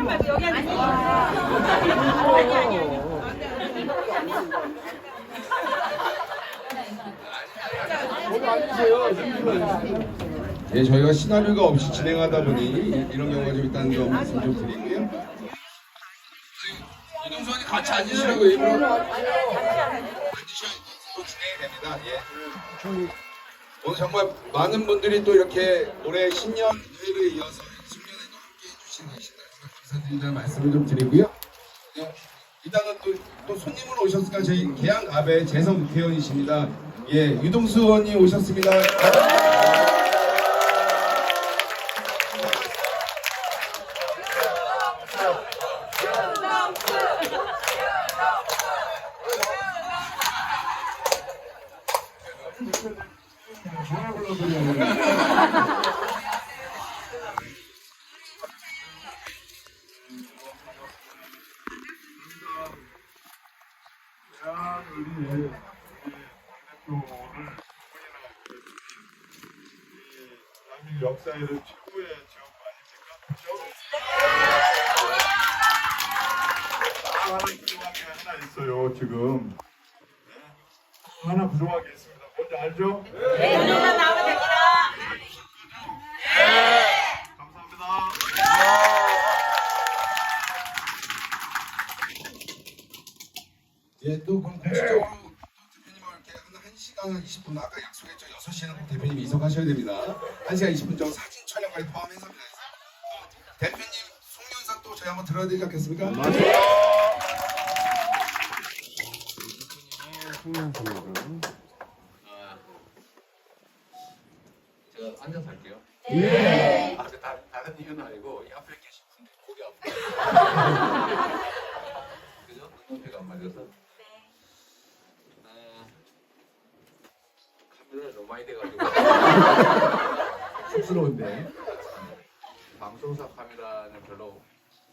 말고 여기 앉으세요. 아니. 예, 저희가 시나리오가 없이 진행하다 보니 이런 경우가 좀 있다는 점 말씀 좀 드리고요. 이동수원이 같이 앉으시라고 일부러 앉으셔야 진행이 됩니다. 예. 오늘 정말 많은 분들이 또 이렇게 올해 신년회를 이어서 신년회도 함께 해주시는 것이다. 감사드린다는 말씀을 좀 드리고요. 예, 일단은 또 손님으로 오셨으니까 저희 계양갑의 재성 국회의원이십니다. 예, 유동수 의원님 오셨습니다. 역사에서 최고의 지역 아닙니까? 하나 부족한 게 하나 있어요. 지금 하나 부족한 게 있습니다. 뭔지 알죠? 네, 오늘만 나오면 됩니다. 감사합니다. 예, 또 그럼 공식적으로 대표님과 이렇게 한 1시간 20분 아까 약속했죠. 6시에는 꼭 대표님이 이석하셔야 됩니다. 1시간 20분 정도 사진 촬영까지 포함해서입니다. 대표님 송년사 또 저희 한번 들어드리지 않겠습니까? 제가 앉아서 할게요. 네. 다른 이유는 아니고 이 앞에 계신 분들 고개 아프고 그죠? 눈높이가 안 맞아서 카메라가 너무 많이 돼가지고 쑥스러운데 방송사 카메라는 별로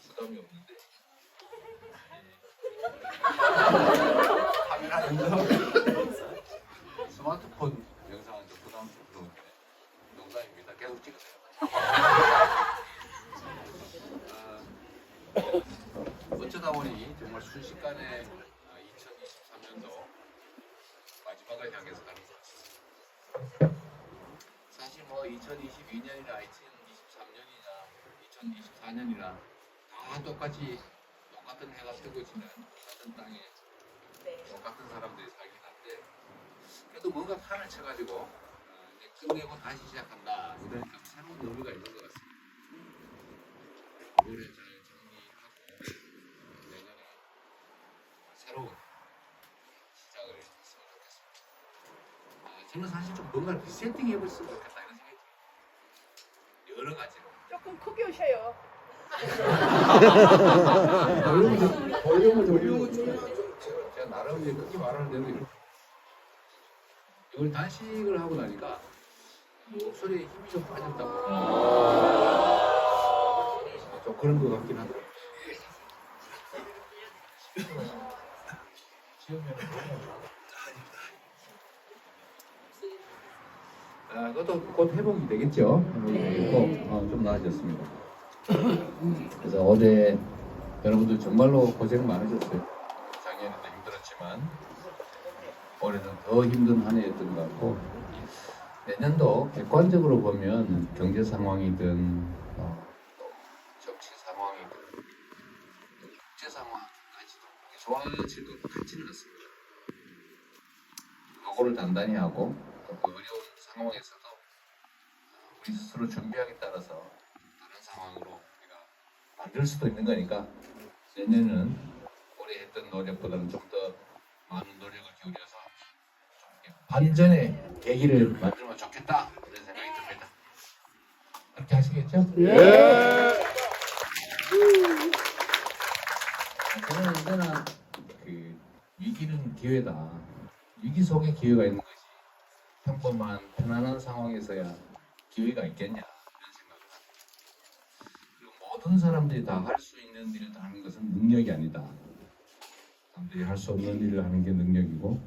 부담이 없는데 카메라 영상 스마트폰 영상은 좀 부담스러운데 농담입니다. 계속 찍으세요. 어쩌다 보니 정말 순식간에 2023년도 마지막을 향해서 가는 것 같습니다. 사실 뭐 2022년이나 2023년이나 2024년이나 다 똑같은 해가 뜨고 지는 똑같은 땅에 똑같은 사람들이 살긴 한데 그래도 뭔가 판을 쳐가지고 이제 끝내고 다시 시작한다. 그러니까 새로운 의미가 있는 것 같습니다. 올해 잘 정리하고 내년에 새로운 시작을 했으면 좋겠습니다. 저는 사실 좀 뭔가 리세팅 해봤으면 좋겠다 이런 생각이 들어요. 여러 가지로. 조금 크게 오셔요. 볼륨을 제가 나름 이제 크게 말하는 대로 이걸 단식을 하고 나니까 목소리에 힘이 좀 빠졌다고 좀 그런 것 같긴 하더라고요. 그것도 곧 회복이 되겠죠. 회복이 되겠고 좀 나아졌습니다. 그래서 어제 여러분들 정말로 고생 많으셨어요. 작년에도 힘들었지만 올해는 더 힘든 한 해였던 것 같고 내년도 객관적으로 보면 경제 상황이든 정치 상황이든 국제 상황까지도 좋아질 것 같지는 않습니다. 그거를 단단히 하고 또 그 어려운 상황에서도 우리 스스로 준비하기에 따라서 다른 상황으로 우리가 만들 수도 있는 거니까 내년은 올해 했던 노력보다는 좀 더 많은 노력을 기울여서 좀 반전의 계기를 만들면 좋겠다 이런 생각이 듭니다. 그렇게 하시겠죠? 예. 저는 언제나 그 위기는 기회다. 위기 속에 기회가 있는 거지. 평범한 편안한 상황에서야 기회가 있겠냐 이런 생각을 합니다. 그리고 모든 사람들이 다 할 수 있는 일을 다 하는 것은 능력이 아니다. 사람들이 할 수 없는 일을 하는 게 능력이고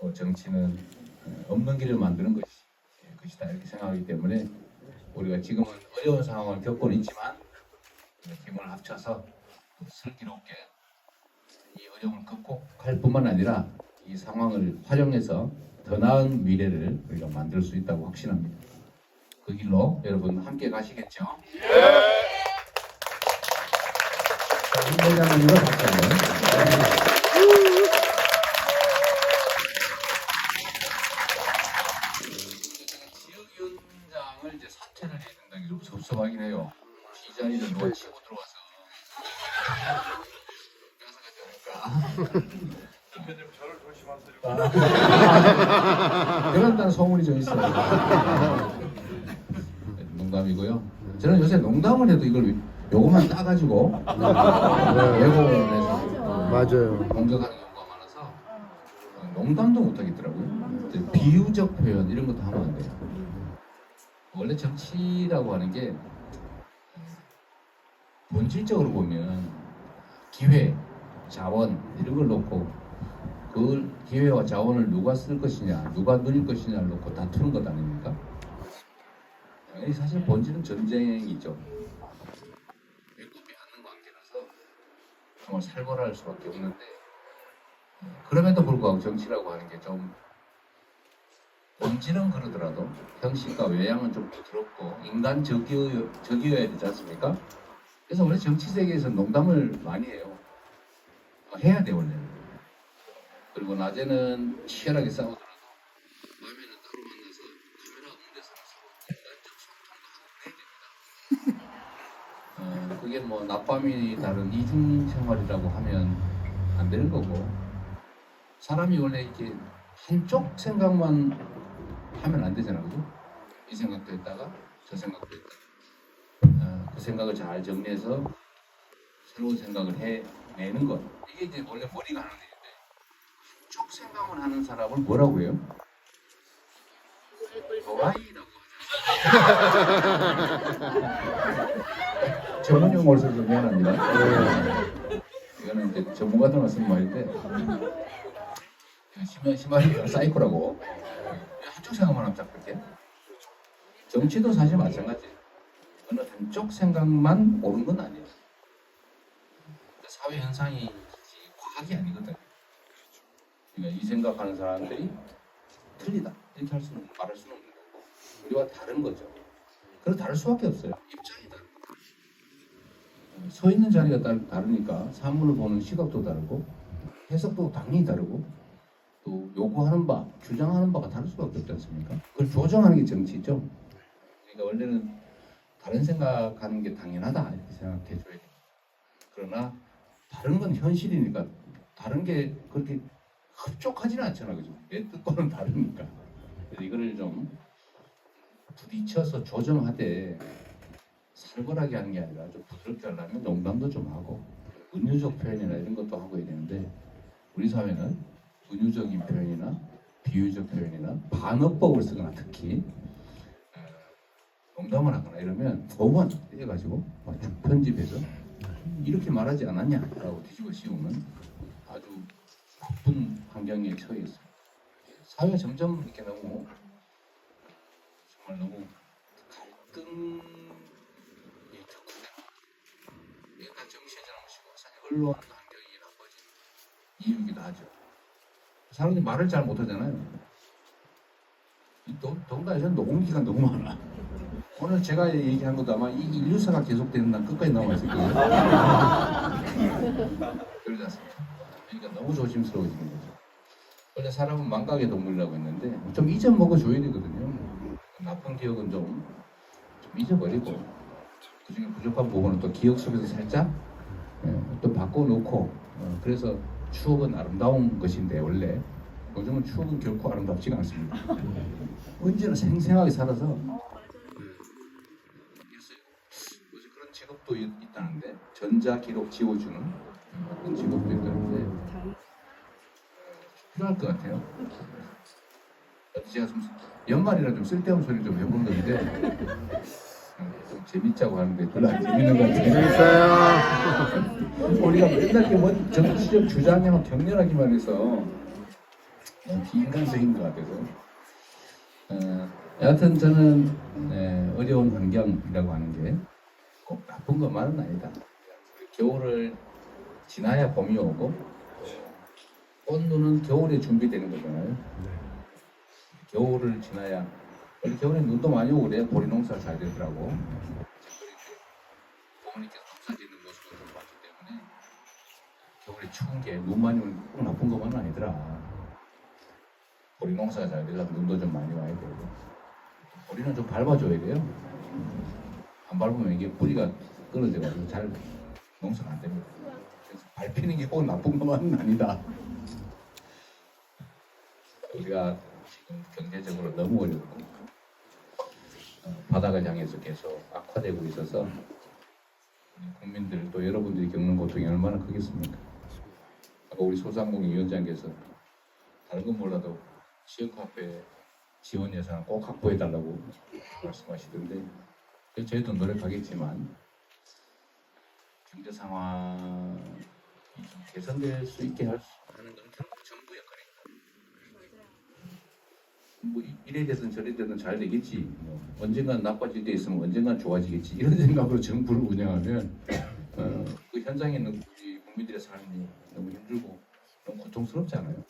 또 정치는 없는 길을 만드는 것이다 이렇게 생각하기 때문에 우리가 지금은 어려운 상황을 겪고는 있지만 힘을 합쳐서 또 슬기롭게 이 어려움을 극복할 뿐만 아니라 이 상황을 활용해서 더 나은 미래를 우리가 만들 수 있다고 확신합니다. 그 길로 여러분 함께 가시겠죠? 회장님으로 바꿔요. 지역위원장을 이제 사퇴를 해야 된다는 게 좀 섭섭하긴 해요. 이 자리를 누가 치고 들어와서 대표님 저를 조심하세요. 그런다는 소문이 좀 있어요. 농담이고요. 저는 요새 농담을 해도 이걸 요것만 따가지고 왜곡을 해서 맞아요. 공격하는 경우가 많아서 농담도 못하겠더라고요. 비유적 표현 이런 것도 하면 안 돼요. 원래 정치라고 하는 게 본질적으로 보면 기회, 자원 이런 걸 놓고 그 기회와 자원을 누가 쓸 것이냐, 누가 누릴 것이냐를 놓고 다투는 것 아닙니까? 사실 본질은 전쟁이죠. 배꼽이 않는 관계라서 정말 살벌할 수밖에 없는데 그럼에도 불구하고 정치라고 하는 게 좀 본질은 그러더라도 형식과 외양은 좀 부드럽고 인간적이어야 되지 않습니까? 그래서 원래 정치 세계에서 농담을 많이 해요. 해야 돼 원래는. 그리고 낮에는 치열하게 싸우더라도 밤에는 따로 만나서 카메라 없는 데서 서로 인간적 소통도 하고 해야 됩니다. 그게 뭐 낮밤이 다른 이중 생활이라고 하면 안 되는 거고 사람이 원래 이렇게 한쪽 생각만 하면 안 되잖아, 그죠? 이 생각도 했다가 저 생각도 했다가 그 생각을 잘 정리해서 새로운 생각을 해내는 것 이게 이제 원래 머리가 하는 일인데 한쪽 생각을 하는 사람을 뭐라고 해요? 도라이라고 하잖아요. 전문 용어를 써서 미안합니다. 이거는 이제 전문가들만 쓰는 말인데 심하게 사이코라고 한쪽 생각만 하면 자꾸게 정치도 사실 마찬가지예요. 어느 한쪽 생각만 옳은 건 아니에요. 사회 현상이 과학이 아니거든. 그러니까 이 생각하는 사람들이 틀리다 이렇게 말할 수는 없는 거고 우리와 다른 거죠. 그래서 다를 수밖에 없어요. 입장이 다른 거예요. 서 있는 자리가 다르니까 사물을 보는 시각도 다르고 해석도 당연히 다르고 또 요구하는 바, 주장하는 바가 다를 수밖에 없지 않습니까? 그걸 조정하는 게 정치죠. 그러니까 원래는 다른 생각하는 게 당연하다 이렇게 생각해 줘야 돼요. 그러나 다른 건 현실이니까 다른 게 그렇게 흡족하지는 않잖아, 그죠? 내 뜻과는 다르니까. 그래서 이거를 좀 부딪혀서 조정하되 살벌하게 하는 게 아니라 좀 부드럽게 하려면 농담도 좀 하고 은유적 표현이나 이런 것도 하고 해야 되는데 우리 사회는 은유적인 표현이나 비유적 표현이나 반어법을 쓰거나 특히 농담을 하거나 이러면 오만 해가지고 편집해서 이렇게 말하지 않았냐라고 뒤집어 씌우는 아주 나쁜 환경에 처해 있습니다. 사회가 점점 이렇게 너무 정말 너무 갈등이 격화되고 이게 다 정치의 잘못이고 사실 언론 환경이 나빠진 이유이기도 하죠. 사람들이 말을 잘 못하잖아요. 더군다나 저는 녹음기가 너무 많아. 오늘 제가 얘기한 것도 아마 이 인류사가 계속되는 날 끝까지 남아있을 거예요. 그러지 않습니까? 그러니까 너무 조심스러워지는 거죠. 원래 사람은 망각의 동물이라고 했는데 좀 잊어먹어줘야 되거든요. 나쁜 기억은 좀 잊어버리고 그중에 부족한 부분은 또 기억 속에서 살짝 또 바꿔놓고 그래서 추억은 아름다운 것인데 원래 요즘은 추억은 결코 아름답지가 않습니다. 언제나 생생하게 살아서 요새 그런 직업도 있다는데 전자기록 지워주는 그런 직업도 있다는데 필요할 것 같아요. 제가 좀 연말이라 좀 쓸데없는 소리 좀 해본 건데 좀 재밌자고 하는데 별로 안 재밌는 것 같아요. 우리가 맨날 뭐 정치적 주장에만 격렬하기만 해서 비인간적인 것 같아서 여하튼 저는 어려운 환경이라고 하는 게 꼭 나쁜 것만은 아니다. 겨울을 지나야 봄이 오고 꽃눈은 겨울에 준비되는 거잖아요. 겨울을 지나야 원래 겨울에 눈도 많이 오고 그래야 보리 농사가 잘 되더라고. 부모님께서 농사 짓는 모습을 좀 봤기 때문에 겨울에 추운 게 눈 많이 오는 꼭 나쁜 것만은 아니더라. 보리 농사가 잘 되려면 눈도 좀 많이 와야 되고 보리는 좀 밟아줘야 돼요. 안 밟으면 이게 뿌리가 끊어져가지고 잘 농사가 안 됩니다. 그래서 밟히는 게 꼭 나쁜 것만은 아니다. 우리가 지금 경제적으로 너무 어렵고 바닥을 향해서 계속 악화되고 있어서 국민들 또 여러분들이 겪는 고통이 얼마나 크겠습니까? 아까 우리 소상공인 위원장께서 다른 건 몰라도 지역화폐 지원 예산을 꼭 확보해달라고 말씀하시던데 저희도 노력하겠지만 경제 상황이 좀 개선될 수 있게 하는 건 결국 정부 역할입니다. 뭐 이래 되든 저래 되든 잘 되겠지. 뭐 언젠간 나빠질 때 있으면 언젠간 좋아지겠지. 이런 생각으로 정부를 운영하면 그 현장에 있는 우리 국민들의 삶이 너무 힘들고 너무 고통스럽잖아요.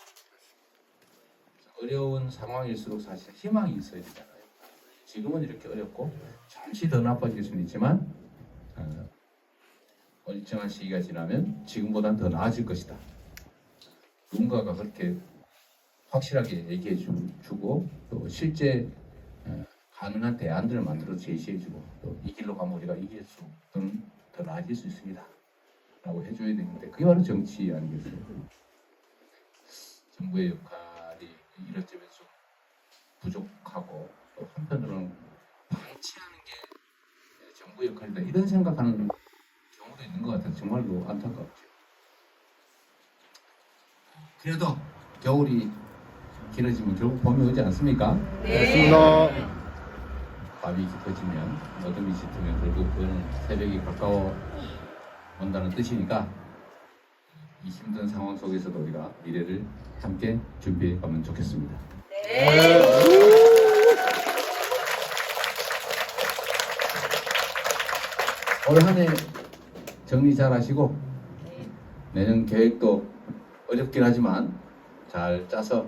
어려운 상황일수록 사실 희망이 있어야 되잖아요. 지금은 이렇게 어렵고 잠시 더 나빠질 수는 있지만 일정한 시기가 지나면 지금보다는 더 나아질 것이다. 누군가가 그렇게 확실하게 얘기해 주고 또 실제 가능한 대안들을 만들어 제시해주고 또 이 길로 가면 우리가 이길 수 또는 더 나아질 수 있습니다 라고 해줘야 되는데 그게 바로 정치 아니겠어요? 정부의 역할이 이럴 때면 좀 부족하고 또 한편으로는 방치하는 게 정부의 역할이다 이런 생각하는 경우도 있는 것 같아서 정말로 안타깝죠. 그래도 겨울이 길어지면 결국 봄이 오지 않습니까? 네. 밤이 깊어지면 어둠이 짙으면 결국은 새벽이 가까워 온다는 뜻이니까 이 힘든 상황 속에서도 우리가 미래를 함께 준비해 가면 좋겠습니다. 네. 올 한 해 정리 잘 하시고 내년 계획도 어렵긴 하지만 잘 짜서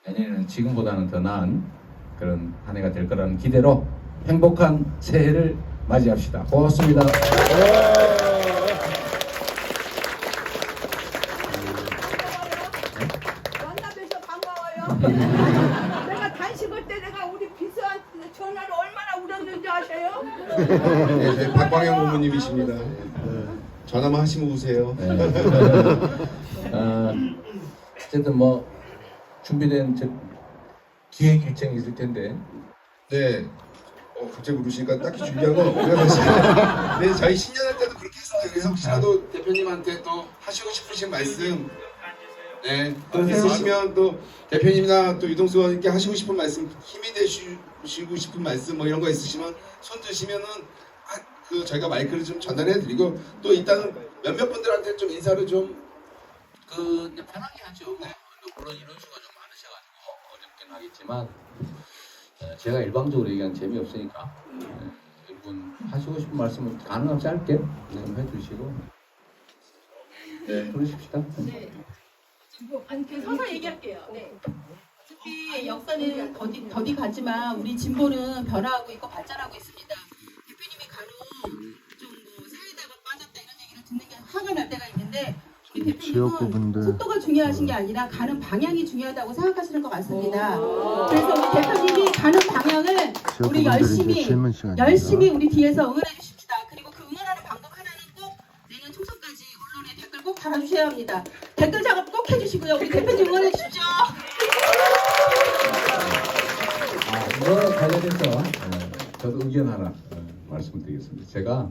내년에는 지금보다는 더 나은 그런 한 해가 될 거라는 기대로 행복한 새해를 맞이합시다. 고맙습니다. 만나뵈서 반가워요. 내가 단식할 때 내가 우리 비서한테 전화를 얼마나 울었는지 아세요? 네, 저희 박광영 고모님이십니다. 전화만 하시면 우세요. 어쨌든 뭐 준비된 기획 일정이 있을 텐데 네. 갑자기 물으시니까 딱히 준비한 건 없고요. 사실. 네, 저희 신년할 때도 그렇게 했어요. 그래서 혹시라도 대표님한테 또 하시고 싶으신 말씀, 네, 또 있으시면 또 대표님이나 또 유동수 의원님께 하시고 싶은 말씀, 힘이 되시고 싶은 말씀 뭐 이런 거 있으시면 손 드시면은 그 저희가 마이크를 좀 전달해드리고 또 일단은 몇몇 분들한테 좀 인사를 좀 그냥 편하게 하죠. 네. 물론 이런 수가 좀 많으셔가지고 어렵긴 하겠지만. 제가 일방적으로 얘기하면 재미없으니까 여러분 하시고 싶은 말씀은 가능하면 짧게 좀 해주시고 네 그러십시다. 네. 아니 그 서서 얘기할게요. 네. 어차피 역사는 더디 가지만 우리 진보는 변화하고 있고 발전하고 있습니다. 대표님이 간혹 좀뭐 사회다가 빠졌다 이런 얘기를 듣는 게 화가 날 때가 있는데 우리 대표님은 속도가 중요하신 게 아니라 가는 방향이 중요하다고 생각하시는 것 같습니다. 그래서 우리 대표님이 가는 방향을 우리 열심히 우리 뒤에서 응원해 주십시다. 그리고 그 응원하는 방법 하나는 꼭 내년 총선까지 언론에 댓글 꼭 달아주셔야 합니다. 댓글 작업 꼭 해주시고요. 우리 대표님 응원해 주십시오. 이거 관련해서 저도 의견 하나 말씀드리겠습니다. 제가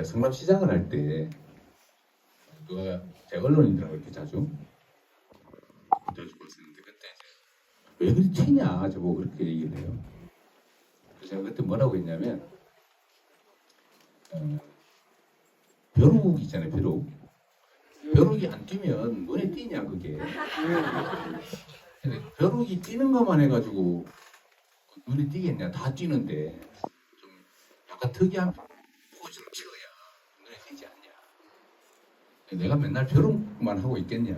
성남시장을 할 때 누가 제 언론인들하고 이렇게 자주 봤었는데 그때 왜 그리 튀냐 저보고 그렇게 얘기를 해요. 그래서 제가 그때 뭐라고 했냐면 벼룩 있잖아요. 벼룩이 안 뛰면 눈에 띄냐 그게. 근데 벼룩이 뛰는 것만 해가지고 눈에 띄겠냐. 다 뛰는데 좀 약간 특이한 포즈를 취해야 눈에 띄지 않냐. 내가 맨날 벼룩만 하고 있겠냐.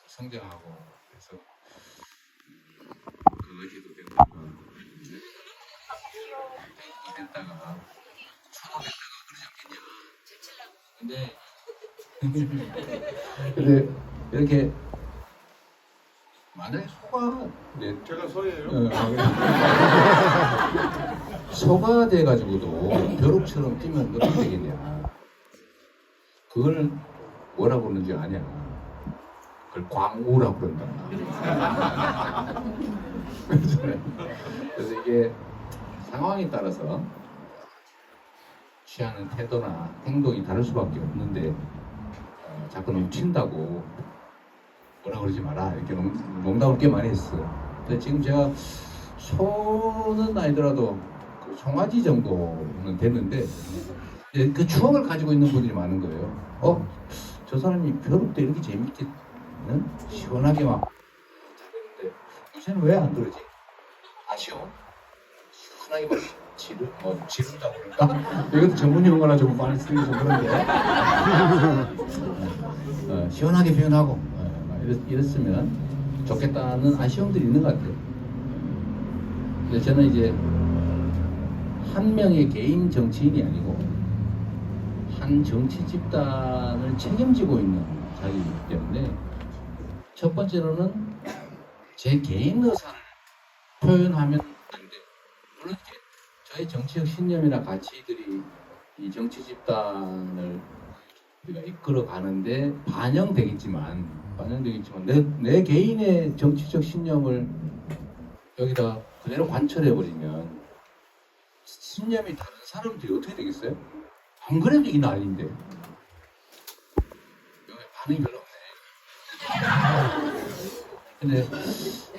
성장하고 그래서 그거 해도 되고 됐다가 초등됐다가 그러지 않겠냐. 근데 이렇게 만약에 소가 제가 서예요. 소가 돼가지고도 벼룩처럼 뛰면 어떻게 되겠냐. 그걸 뭐라고 그러는지 아냐. 그걸 광우라고 그런다. 그래서 이게 상황에 따라서 취하는 태도나 행동이 다를 수밖에 없는데 자꾸 너무 튄다고 뭐라 그러지 마라 이렇게 농담을 꽤 많이 했어요. 근데 지금 제가 소는 아니더라도 그 송아지 정도는 됐는데 이제 그 추억을 가지고 있는 분들이 많은 거예요. 저 사람이 벼룩 때 이렇게 재밌게 시원하게 막 잘했는데 요새는 왜 안 그러지? 아쉬워? 시원하게 막 지른다고 그럴까? 이것도 전문 용어나 좀 많이 쓰기 좀 그런데 시원하게 표현하고 이랬으면 좋겠다는 아쉬움들이 있는 것 같아요. 근데 저는 이제 한 명의 개인 정치인이 아니고 한 정치 집단을 책임지고 있는 자리이기 때문에 첫 번째로는 제 개인 의사를 표현하면 안 돼. 물론 저의 정치적 신념이나 가치들이 이 정치 집단을 우리가 이끌어 가는데 반영되겠지만 내 개인의 정치적 신념을 여기다 그대로 관철해버리면 신념이 다른 사람들이 어떻게 되겠어요? 안 그래도 이게 난리인데 여기 반응이 별로 없네. 근데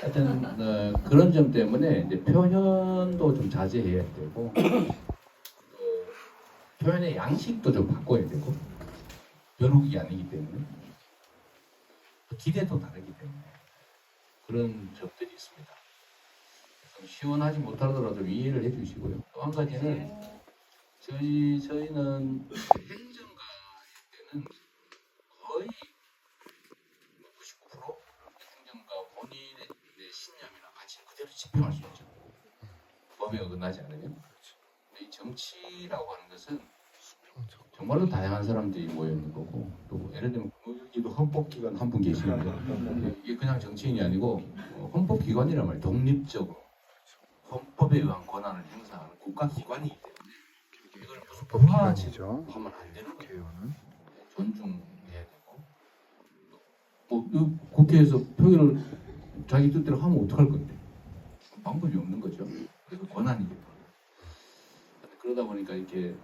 하여튼 그런 점 때문에 이제 표현도 좀 자제해야 되고 또 표현의 양식도 좀 바꿔야 되고 벼룩이 아니기 때문에 기대도 다르기 때문에 그런 점들이 있습니다. 시원하지 못하더라도 이해를 해주시고요. 또 한 가지는 저희는 행정가일 때는 거의 99% 행정가 본인의 신념이나 가치를 그대로 집행할 수 있죠. 법에 어긋나지 않으면. 이 정치라고 하는 것은 정말로 다양한 사람들이 모여 있는 거고, 또 예를 들면 여기도 헌법기관 한 분 계시는데 이게 그냥 정치인이 아니고 헌법기관이란 말이에요. 독립적으로 헌법에 의한 권한을 행사하는 국가기관이기 때문에 이걸 무슨 법화지죠 하면 안 되는 거예요. 존중해야 되고 뭐 국회에서 표결을 자기 뜻대로 하면 어떡할 건데 방법이 없는 거죠. 그래서 권한이기 때문에 그러다 보니까 이렇게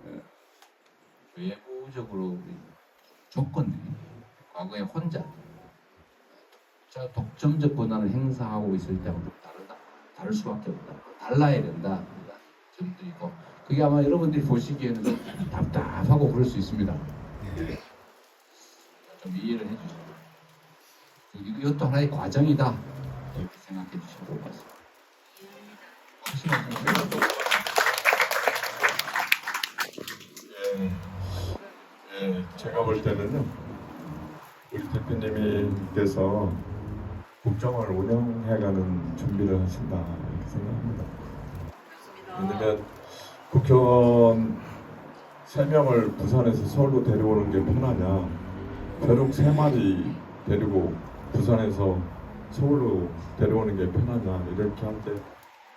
외부적으로 조건들이 과거에 혼자 독점적 권한을 행사하고 있을 때하고 좀 다를 수밖에 없다. 달라야 된다. 점들이 있고 그게 아마 여러분들이 보시기에는 좀 답답하고 그럴 수 있습니다. 좀 이해를 해주시고 이것도 하나의 과정이다 이렇게 생각해 주시면 좋을 것 같습니다. 제가 볼 때는요, 우리 대표님께서 국정을 운영해가는 준비를 하신다 이렇게 생각합니다. 왜냐면 국회의원 3명을 부산에서 서울로 데려오는 게 편하냐, 벼룩 3마리 데리고 부산에서 서울로 데려오는 게 편하냐 이렇게 할 때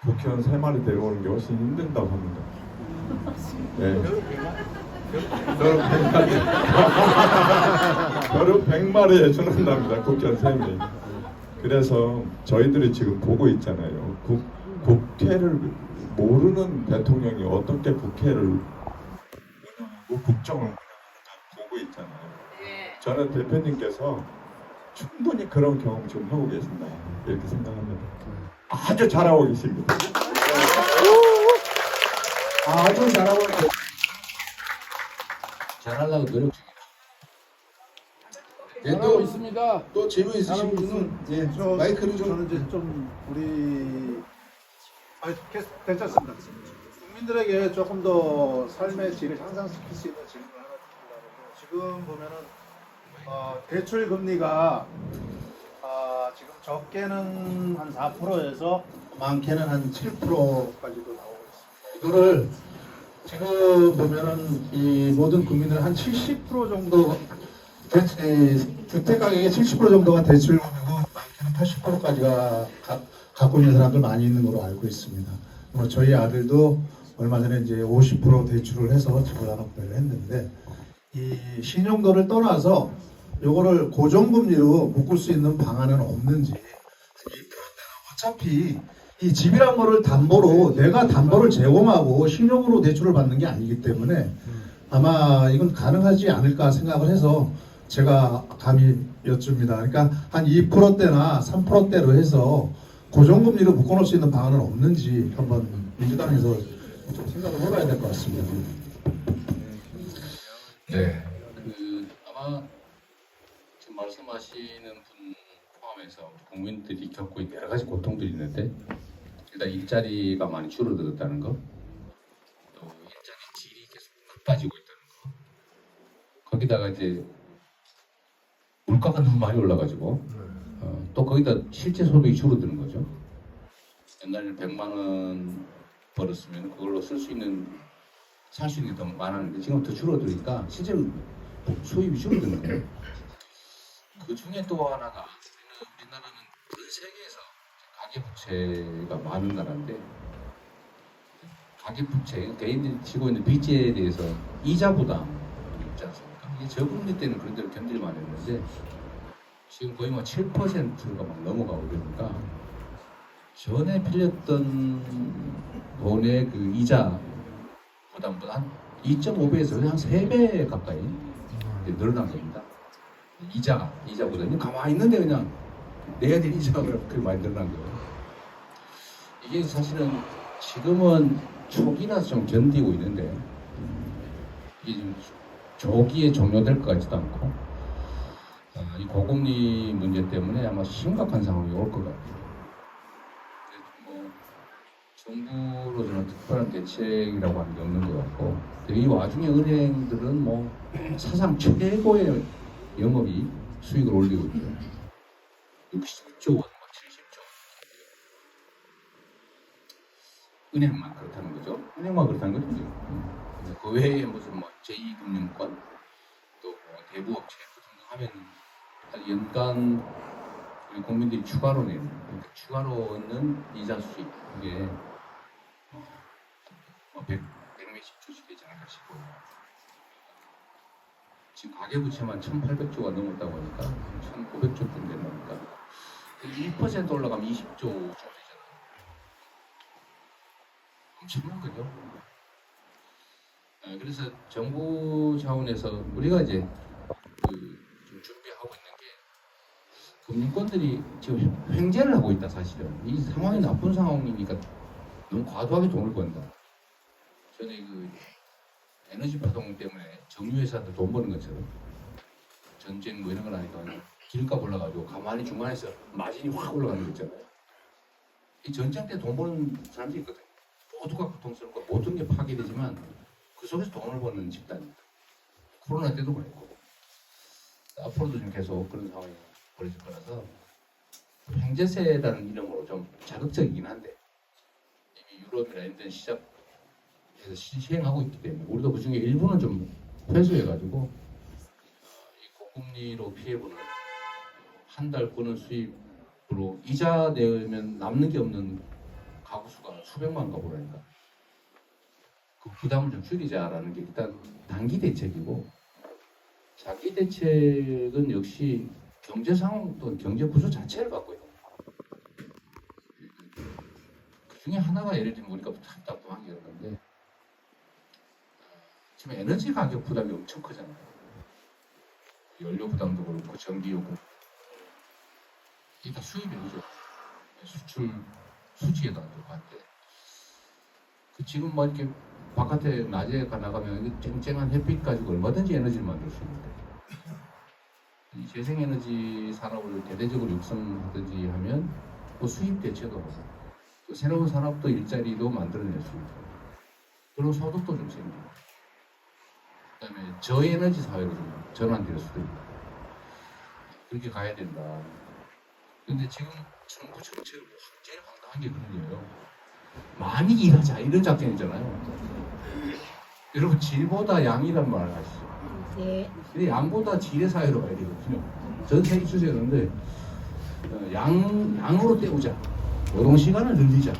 국회의원 3마리 데려오는 게 훨씬 힘든다고 합니다. 네. 벼룩 100마리에 준한답니다. 국회의원 3명이. 그래서 저희들이 지금 보고 있잖아요. 국회를 모르는 대통령이 어떻게 국회를 운영하고 국정을 운영하는가 보고 있잖아요. 저는 대표님께서 충분히 그런 경험 좀 하고 계신다 이렇게 생각합니다. 아주 잘하고 계십니다. 아주 잘하고 계십니다. 잘하려고 노력 중이다. 또 있습니다. 또 질문 있으신 분은 예, 마이크를 좀. 저는 이제 좀 우리 괜찮습니다. 국민들에게 조금 더 삶의 질을 향상시킬 수 있는 질문을 하나 드리려고. 지금 보면은 대출 금리가 지금 적게는 한 4%에서 많게는 한 7%까지도 나오고 있습니다. 이거를 지금 보면은 이 모든 국민들 한 70% 정도 주택 가격의 70% 정도가 대출금이고 많게는 80%까지가 갖고 있는 사람들 많이 있는 걸로 알고 있습니다. 저희 아들도 얼마 전에 이제 50% 대출을 해서 집을 하나 구매를 했는데, 이 신용도를 떠나서 요거를 고정금리로 묶을 수 있는 방안은 없는지. 어차피 이 집이란 거를 담보로, 내가 담보를 제공하고 신용으로 대출을 받는 게 아니기 때문에 아마 이건 가능하지 않을까 생각을 해서 제가 감히 여쭙니다. 그러니까 한 2%대나 3%대로 해서 고정금리로 묶어놓을 수 있는 방안은 없는지 한번 민주당에서 좀 생각을 해봐야 될 것 같습니다. 네, 아마 지금 말씀하시는 분 포함해서 국민들이 겪고 있는 여러 가지 고통들이 있는데, 일단 일자리가 많이 줄어들었다는 거, 또 일자리 질이 계속 나빠지고 있다는 거, 거기다가 이제 물가가 너무 많이 올라가지고 또 거기다 실제 소득이 줄어드는 거죠. 옛날에는 100만 원 벌었으면 그걸로 쓸 수 있는, 살 수 있는 게 더 많았는데 지금 더 줄어드니까 실제로 수입이 줄어드는 거예요. 그 중에 또 하나가, 우리나라는 전 세계에서 가계부채가 많은 나라인데, 가계부채, 개인들이 지고 있는 빚에 대해서 이자 부담이 있지 않습니까? 이게 저금리 때는 그런 대로 견딜만 했는데 지금 거의 뭐 7%가 막 넘어가고 그러니까 전에 빌렸던 돈의 그 이자 부담보다 한 2.5배에서 한 3배 가까이 늘어난 겁니다. 이자 부담이 가만히 있는데 그냥 내야 될 이자가 그렇게 많이 늘어난 거예요. 이게 사실은 지금은 초기라서 좀 견디고 있는데 이게 좀 조기에 종료될 것 같지도 않고, 이 고금리 문제 때문에 아마 심각한 상황이 올 것 같아요. 뭐 정부로서는 특별한 대책이라고 하는 게 없는 것 같고, 이 와중에 은행들은 뭐 사상 최고의 영업이 수익을 올리고 있죠. 60조 원, 70조 원. 은행만 그렇다는 거죠. 은행만 그렇다는 거죠. 그 외에 무슨 뭐 제2금융권, 또 뭐 대부업체 하면 연간 우리 국민들이 추가로 내는, 그러니까 추가로 얻는 이자 수익, 이게 100몇십 조씩 되지 않을까 싶고요. 지금 가계부채만 1,800조가 넘었다고 하니까 1,900조쯤 된다니까 1% 올라가면 20조 좀 되잖아요. 엄청난 거죠. 그래서 정부 차원에서 우리가 이제 좀 준비하고 있는 게, 금융권들이 지금 횡재를 하고 있다. 사실은 이 상황이 나쁜 상황이니까 너무 과도하게 돈을 번다. 전에 그 에너지 파동 때문에 정유회사들 돈 버는 것처럼 전쟁 뭐 이런 걸 하니까 기름값 올라가지고 가만히 중간에서 마진이 확 올라가는 거 있잖아요. 이 전쟁 때 돈 버는 사람들이 있거든요. 모두가 고통스럽고 모든 게 파괴되지만 그 속에서 돈을 버는 집단입니다. 코로나 때도 그랬고 앞으로도 좀 계속 그런 상황이 벌어질 거라서 횡재세라는 이름으로 좀 자극적이긴 한데 이미 유럽이나 이런 데는 시작해서 시행하고 있기 때문에 우리도 그 중에 일부는 좀 회수해가지고 이 고금리로 피해보는 한 달 버는 수입으로 이자 내면 남는 게 없는 가구 수가 수백만 가구라니까 그 부담을 좀 줄이자라는 게 일단 단기 대책이고, 장기 대책은 역시 경제 상황 또는 경제 구조 자체를 바꿔요. 그 중에 하나가 예를 들면 우리가 참 따끔하게 그러는데 지금 에너지 가격 부담이 엄청 크잖아요. 연료 부담도 그렇고 전기요금 이게 다 수입이죠. 수출 수지에도 안 들어갔대. 그 지금 뭐 이렇게 바깥에 낮에 나가면 쨍쨍한 햇빛 가지고 얼마든지 에너지를 만들 수 있는데 이 재생에너지 산업을 대대적으로 육성하든지 하면 또 수입 대체도 하고 또 새로운 산업도 일자리도 만들어낼 수 있고 그런 소득도 좀 생기고, 그다음에 저에너지 사회로 좀 전환될 수도 있고 그렇게 가야 된다. 근데 지금 정부 정책을 제일 황당한 게 그런 거예요. 많이 일하자 이런 작전이잖아요. 여러분 질보다 양이란 말을 아시죠? 네. 근데 양보다 질의 사회로 가야 되거든요. 전 세계 추세였는데 양으로 때우자, 노동 시간을 늘리자,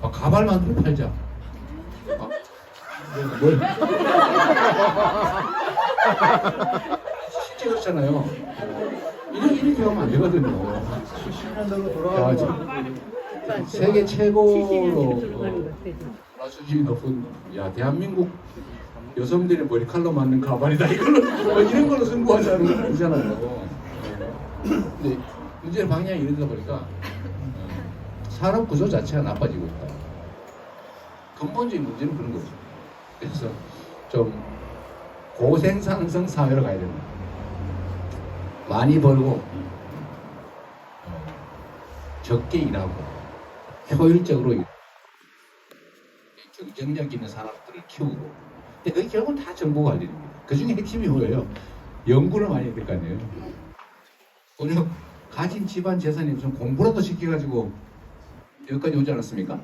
가발 만들어 팔자. 뭘? 실제 그렇잖아요. 이렇게 하면 안 되거든요. 70년대로 야, 돌아가면 세계 최고로 수준이 높은 대한민국 여성들의 머리칼로 맞는 가발이다 이걸로 이런 걸로 승부하자는 건 아니잖아요. 근데 문제의 방향이 이러다 보니까 산업 구조 자체가 나빠지고 있다. 근본적인 문제는 그런 거죠. 그래서 좀 고생산성 사회로 가야 된다. 많이 벌고 적게 일하고 효율적으로 일하고 경쟁력 있는 산업들을 키우고. 근데 그게 결국은 다 정보 관리입니다. 그 중에 핵심이 뭐예요? 연구를 많이 해야 될 거 아니에요. 우리가 가진 집안 재산이 무슨 공부라도 시켜가지고 여기까지 오지 않았습니까?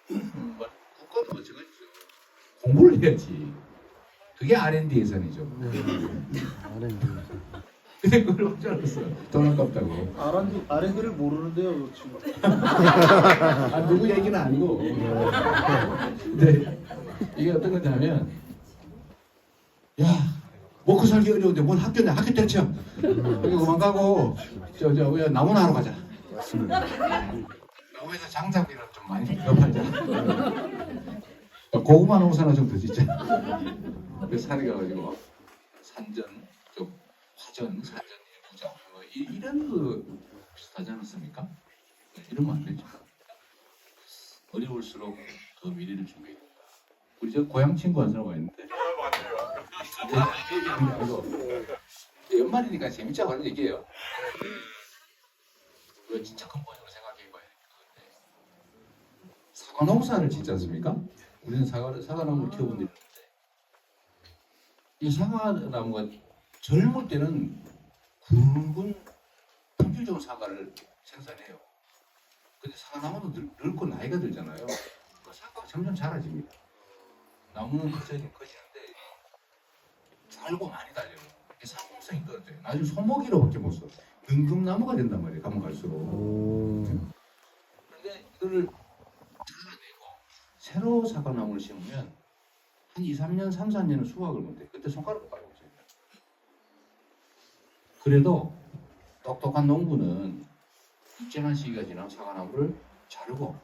국가도 마찬가지죠. 공부를 해야지. 그게 R&D 예산이죠. 근데 그걸 어찌 알았어요? 돈 아깝다고. R&D를 모르는데요, 지금. 누구 얘기는 아니고. 근데 이게 어떤 거냐면, 야, 먹고 살기 어려운데 뭔 학교냐? 학교 때려쳐. 여기 그만 가고, 왜 나무나 하러 가자. 나무에서 장작비를 좀 많이 갚아자. 고구마 농사나 좀 더 짓자. 그래서 산에 가가지고 산전, 좀 화전, 산전, 예부자 이런 거 비슷하지 않았습니까? 이러면 안 되죠. 어려울수록 더 미래를 준비해야 된다. 우리 저 고향 친구 한 사람 와 있는데 연말이니까 재밌자고 하는 얘기예요. 이거 진짜 근본적으로 생각해봐야 되는데 사과 농사를 짓지 않습니까? 우리는 사과나무를 키워본 데 있는데 이 사과나무가 젊을 때는 굵은 품질 좋은 사과를 생산해요. 근데 사과나무도 늙고 나이가 들잖아요. 그 사과가 점점 자라집니다. 나무는 커지는데 달고 많이 달려요. 이게 상품성이 떨어져요. 나중에 소모기로밖에 못 써. 등급나무가 된단 말이에요. 가면 갈수록. 그런데 이거를 잘라내고 새로 사과나무를 심으면 한 2, 3년, 3, 4년은 수확을 못해. 그때 손가락을 빨고 있어요. 그래도 똑똑한 농부는 일정한 시기가 지나면 사과나무를 자르고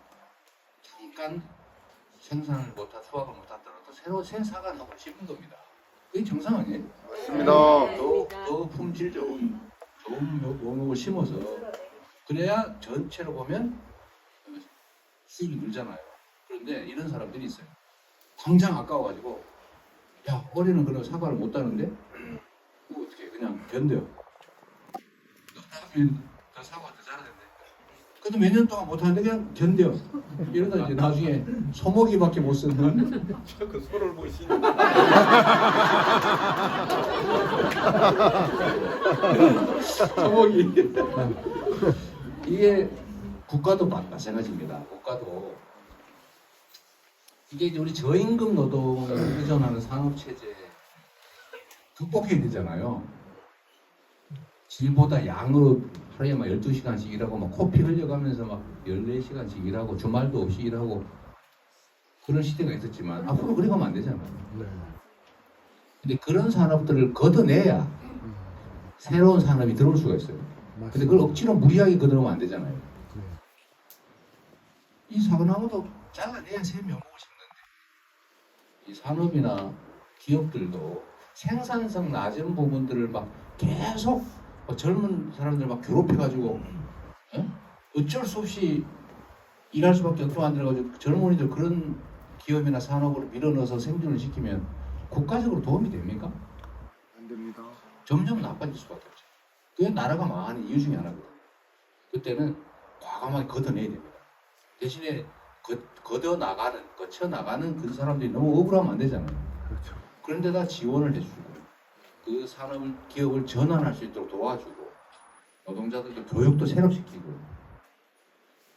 잠깐 생산을 못한 수확을 못하더라도 새로 새 사과나무를 심는 겁니다. 그게 정상 아니에요? 맞습니다. 더 품질 좋은 묘목을 심어서 그래야 전체로 보면 수익이 늘잖아요. 그런데 이런 사람들이 있어요. 당장 아까워가지고 야 올해는 그럼 사과를 못 따는데 그거 어떻게 그냥 견뎌. 더 사과가 더 잘하는데 근데 몇 년 동안 못하는데 그냥 견뎌. 이러다 이제 나중에 소모기밖에 못 쓰는 그 소를 보시는 소모기. 이게 국가도 마찬가지입니다. 국가도 이게 이제 우리 저임금 노동을 의존하는 산업 체제 극복해야 되잖아요. 질보다 양으로 하루에 막 12시간씩 일하고 막 코피 흘려가면서 막 14시간씩 일하고 주말도 없이 일하고 그런 시대가 있었지만 앞으로 그래 가면 안 되잖아요. 근데 그런 산업들을 걷어내야 새로운 산업이 들어올 수가 있어요. 근데 그걸 억지로 무리하게 걷어내면 안 되잖아요. 이 사과나무도 잘라내야 새 묘목을 심는데 이 산업이나 기업들도 생산성 낮은 부분들을 막 계속 젊은 사람들 막 괴롭혀가지고 어쩔 수 없이 일할 수밖에 없게 만들어가지고 젊은이들 그런 기업이나 산업으로 밀어넣어서 생존을 시키면 국가적으로 도움이 됩니까? 안 됩니다. 점점 나빠질 수밖에 없죠. 그게 나라가 망하는 이유 중에 하나거든요. 그때는 과감하게 걷어내야 됩니다. 대신에 거쳐나가는 그 사람들이 너무 억울하면 안 되잖아요. 그런데다 지원을 해주고 그 산업을 기업을 전환할 수 있도록 도와주고 노동자들도 교육도 새로 시키고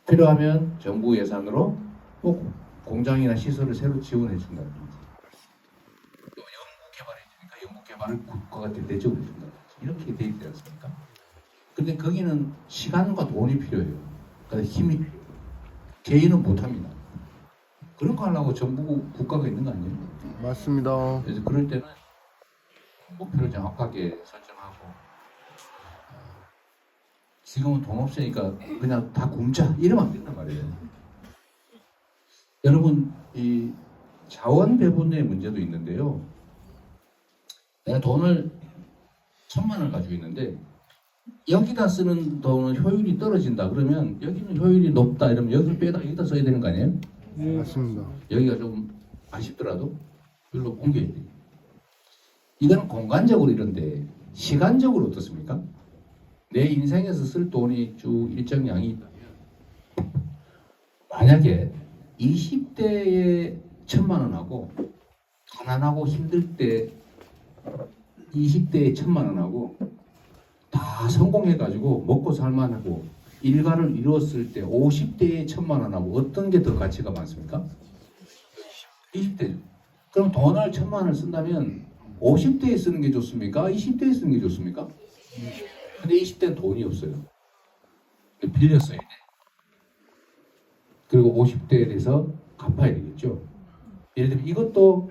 필요하면 정부 예산으로 꼭 공장이나 시설을 새로 지원해 준다든지 또 연구 개발해 주니까 연구 개발을 국가가 대대적으로 준다든지 이렇게 돼 있지 않습니까? 근데 거기는 시간과 돈이 필요해요. 그러니까 힘이 필요해요. 개인은 못합니다. 그런 거 하려고 정부 국가가 있는 거 아니에요? 맞습니다. 그래서 그럴 때는 목표를 정확하게 설정하고 지금은 돈 없으니까 그냥 다 굶자 이러면 안 된단 말이에요. 여러분 이 자원 배분의 문제도 있는데요. 내가 돈을 1,000만 원을 가지고 있는데 여기다 쓰는 돈은 효율이 떨어진다 그러면 여기는 효율이 높다 이러면 여기를 빼다 여기다 써야 되는 거 아니에요? 맞습니다. 여기가 좀 아쉽더라도 여기로 옮겨야 돼요. 이거는 공간적으로 이런데 시간적으로 어떻습니까? 내 인생에서 쓸 돈이 쭉 일정 양이 있다면 만약에 20대에 1,000만 원하고 가난하고 힘들 때 20대에 1,000만 원하고 다 성공해가지고 먹고 살만하고 일가를 이루었을 때 50대에 1,000만 원하고 어떤 게 더 가치가 많습니까? 20대죠. 그럼 돈을 1,000만 원을 쓴다면 50대에 쓰는 게 좋습니까? 20대에 쓰는 게 좋습니까? 근데 20대는 돈이 없어요. 빌려 써야 돼. 그리고 50대에 대해서 갚아야 되겠죠. 예를 들면 이것도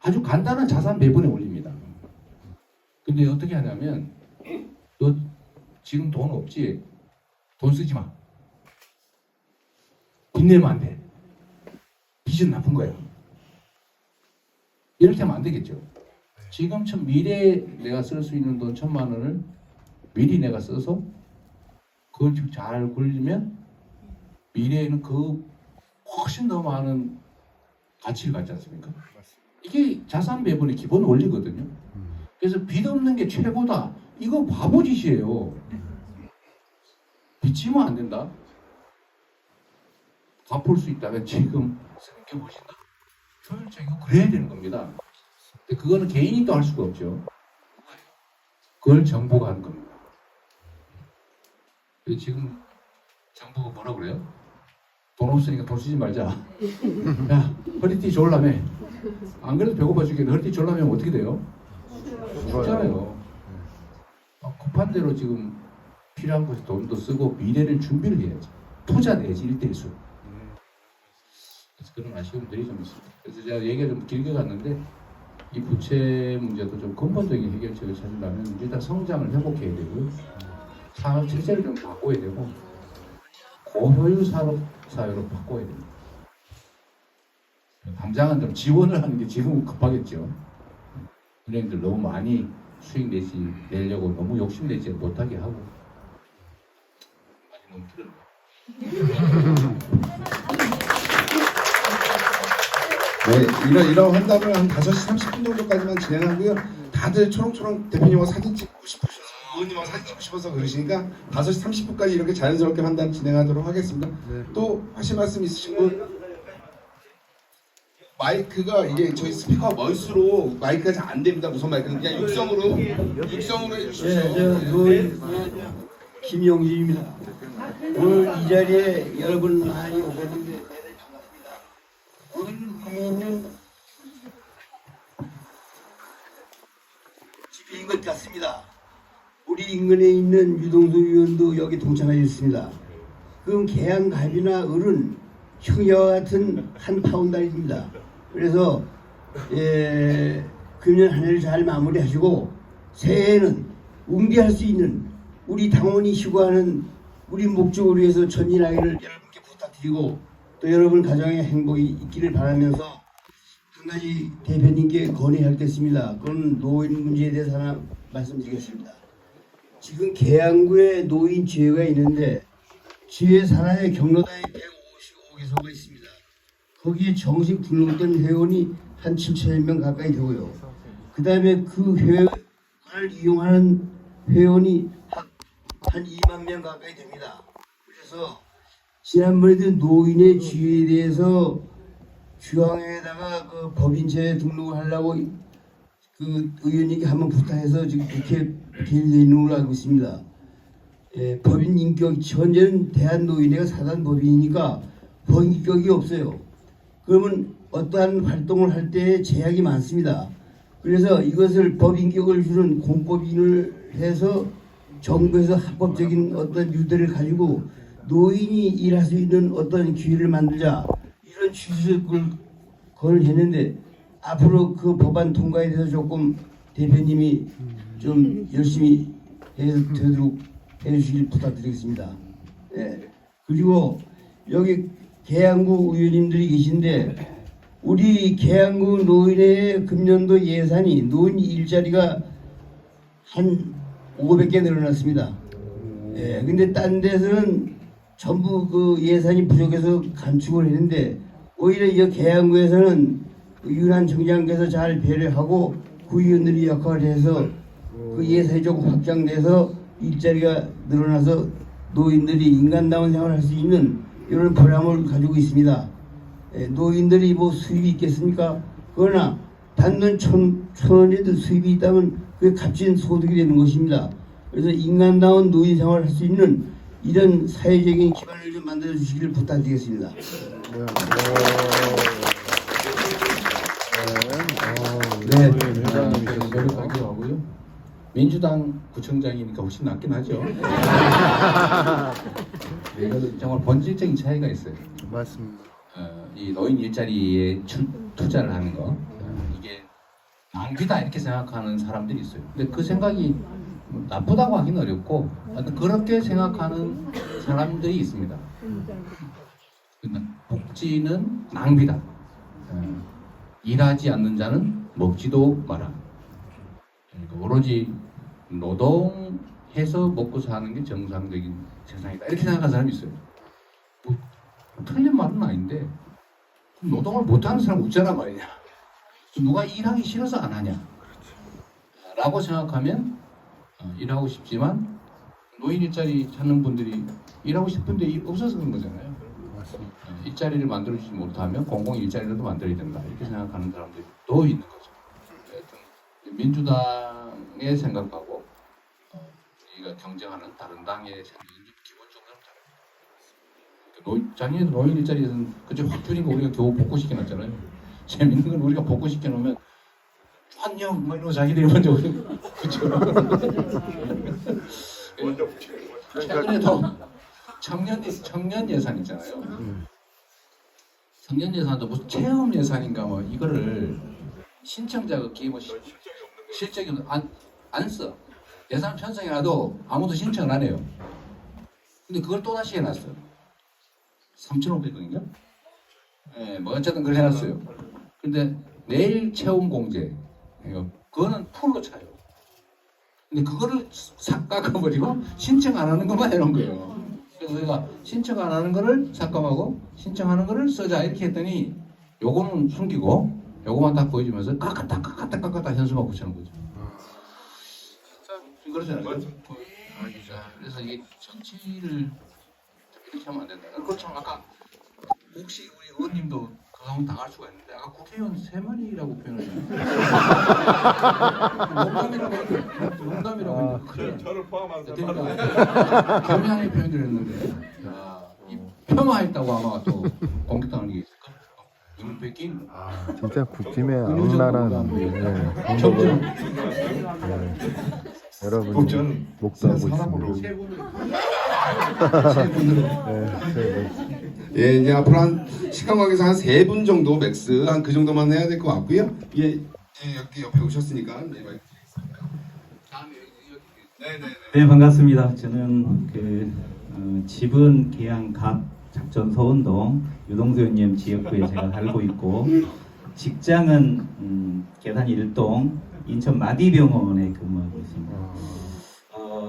아주 간단한 자산 배분에 올립니다. 근데 어떻게 하냐면 너 지금 돈 없지? 돈 쓰지 마. 빚 내면 안 돼. 빚은 나쁜 거야. 이렇게 하면 안 되겠죠. 지금처럼 미래에 내가 쓸 수 있는 돈 1,000만 원을 미리 내가 써서 그걸 잘 굴리면 미래에는 그 훨씬 더 많은 가치를 갖지 않습니까? 이게 자산 배분의 기본 원리거든요. 그래서 빚 없는 게 최고다. 이거 바보짓이에요. 빚지면 안 된다. 갚을 수 있다면 지금 쓰는 게 훨씬 더 효율적이고 그래야 되는 겁니다. 근데 그거는 개인이 또 할 수가 없죠. 그걸 정부가 하는 겁니다. 지금 정부가 뭐라 그래요? 돈 없으니까 돈 쓰지 말자. 야, 허리띠 졸라며. 안 그래도 배고파 죽겠는데 허리띠 졸라면 어떻게 돼요? 죽잖아요. 급한 대로 지금 필요한 곳에 돈도 쓰고 미래를 준비를 해야지. 투자 내야지 1대1수. 그래서 그런 아쉬움들이 좀 있습니다. 그래서 제가 얘기가 좀 길게 갔는데 이 부채 문제도 좀 근본적인 해결책을 찾으려면 일단 성장을 회복해야 되고요. 산업 체제를 좀 바꿔야 되고 고효율 산업 사회로 바꿔야 됩니다. 당장은 좀 지원을 하는 게 지금은 급하겠죠. 은행들 너무 많이 수익 내려고 너무 욕심내지 못하게 하고 많이 너무 길었네요. 네, 이런 환담을 한 5시 30분 정도까지만 진행하고요. 다들 초롱초롱 대표님하고 사진 찍고 싶으셔서 의원님하고 사진 찍고 싶어서 그러시니까 5시 30분까지 이렇게 자연스럽게 환담 진행하도록 하겠습니다. 또 하실 말씀 있으신 분? 마이크가 이게 저희 스피커가 멀수록 마이크가 잘 안 됩니다. 무선 마이크는 그냥 육성으로 해주십시오. 네, 김용진입니다. 오늘 이 자리에 여러분 많이 오셨는데 오늘 하면은 집회인 것 같습니다. 우리 인근에 있는 유동수 의원도 여기 동참하셨습니다. 그럼 계양갑이나 을은 형제와 같은 한 파운달입니다. 그래서 금년 한 해를 잘 마무리하시고 새해에는 웅비할 수 있는 우리 당원이 희구하는 우리 목적을 위해서 전진하기를 여러분께 부탁드리고 또 여러분 가정의 행복이 있기를 바라면서 한 가지 대표님께 건의할 게 있습니다. 그건 노인 문제에 대해서 하나 말씀드리겠습니다. 지금 계양구에 노인 지회가 있는데 지회 산하에 경로당에 155개소가 있습니다. 거기에 정식 등록된 회원이 한 7천여 명 가까이 되고요. 그 다음에 그 회원을 이용하는 회원이 한 2만 명 가까이 됩니다. 그래서 지난번에도 노인의 지위에 대해서 중앙에다가 그 법인체 등록을 하려고 그 의원님께 한번 부탁해서 지금 국회에 계류되어 있는 걸로 알고 있습니다. 예, 법인 인격, 현재는 대한노인회가 사단 법인이니까 법인 인격이 없어요. 그러면 어떠한 활동을 할 때 제약이 많습니다. 그래서 이것을 법인격을 주는 공법인을 해서 정부에서 합법적인 어떤 유대를 가지고 노인이 일할 수 있는 어떤 기회를 만들자, 이런 취지를 건했는데 앞으로 그 법안 통과에 대해서 조금 대표님이 좀 열심히 해서 되도록 해주시길 부탁드리겠습니다. 예. 그리고 여기 계양구 의원님들이 계신데 우리 계양구 노인의 금년도 예산이 노인 일자리가 한 500개 늘어났습니다. 예. 근데 딴 데서는 전부 그 예산이 부족해서 감축을 했는데 오히려 이 계양구에서는 윤한 청장께서 잘 배려하고 구의원들이 역할을 해서 그 예산이 조금 확장돼서 일자리가 늘어나서 노인들이 인간다운 생활을 할 수 있는 이런 보람을 가지고 있습니다. 노인들이 뭐 수입이 있겠습니까? 그러나 단돈 1,000원이라도 수입이 있다면 그게 값진 소득이 되는 것입니다. 그래서 인간다운 노인 생활을 할 수 있는 이런 사회적인 기반을 좀 만들어 주시기를 부탁드리겠습니다. 네, 노력하기로 하고요. 민주당 구청장이니까 훨씬 낫긴 하죠. 네, 이것은 정말 본질적인 차이가 있어요. 맞습니다. 이 노인 일자리에 투자를 하는 거, 이게 낭비다 이렇게 생각하는 사람들이 있어요. 근데 그 생각이 나쁘다고 하기는 어렵고 그렇게 생각하는 사람들이 있습니다. 복지는 낭비다. 일하지 않는 자는 먹지도 마라. 그러니까 오로지 노동해서 먹고 사는 게 정상적인 세상이다. 이렇게 생각하는 사람이 있어요. 뭐, 틀린 말은 아닌데 노동을 못하는 사람 없잖아 말이냐. 누가 일하기 싫어서 안 하냐 라고 생각하면 일하고 싶지만 노인 일자리 찾는 분들이 일하고 싶은데 없어서 그런 거잖아요. 일자리를 만들어주지 못하면 공공 일자리라도 만들어야 된다 이렇게 생각하는 사람들이 또 있는 거죠. 하여튼 민주당의 생각하고 우리가 경쟁하는 다른 당의 생각은 기본적으로 다릅니다. 작년에 노인 일자리에서는 그저 확 줄인 거 우리가 겨우 복구시켜놨잖아요. 재밌는 건 우리가 복구시켜놓으면 안녕 뭐 이러고 자기들이 먼저 그죠. 최근에도 청년 예산 있잖아요. 청년 예산도 무슨 체험 예산인가 뭐 이거를 신청자가 기본 실적이 안 써. 예산 편성해놔도 아무도 신청을 안 해요. 근데 그걸 또 다시 해놨어요. 3,500원인가? 예, 뭐 어쨌든 그걸 해놨어요. 근데 내일 채움 공제 그거는 풀로 차요. 근데 그거를 싹 깎아버리고 신청 안 하는 것만 해놓은 거예요. 그래서 우리가 신청 안 하는 거를 삭감하고 신청하는 거를 쓰자 이렇게 했더니 요거는 숨기고 요거만 딱 보여주면서 깎았다 현수막 붙이는 거죠. 그러잖아요. 그래서 이게 정치를 이렇게 하면 안 된다. 그것처럼 아까 혹시 우리 의원님도 그 상황 당할 수가 있는데 아까 국회의원 3마리라고 표현했잖아요. 농담이라고 했는데 저를 포함한 그러니까 겸양의 표현을 했는데 이 폄하했다고 아마 또 공격당하는 게 있을까? 이걸 뺏긴 진짜 국팀의 악랄한 정정 여러분이 목도하고 있습니다. 예, 이제 앞으로 한 시간 관계에서 한 3분 정도 맥스 한 그 정도만 해야 될 것 같고요. 예, 여기 옆에 오셨으니까 네, 마이크 드리겠습니다. 다음에 여기. 네, 반갑습니다. 저는 집은 계양 갑 작전 서운동 유동수 의원님 지역구에 제가 살고 있고 직장은 계산 1동 인천 마디병원에 근무하고 있습니다.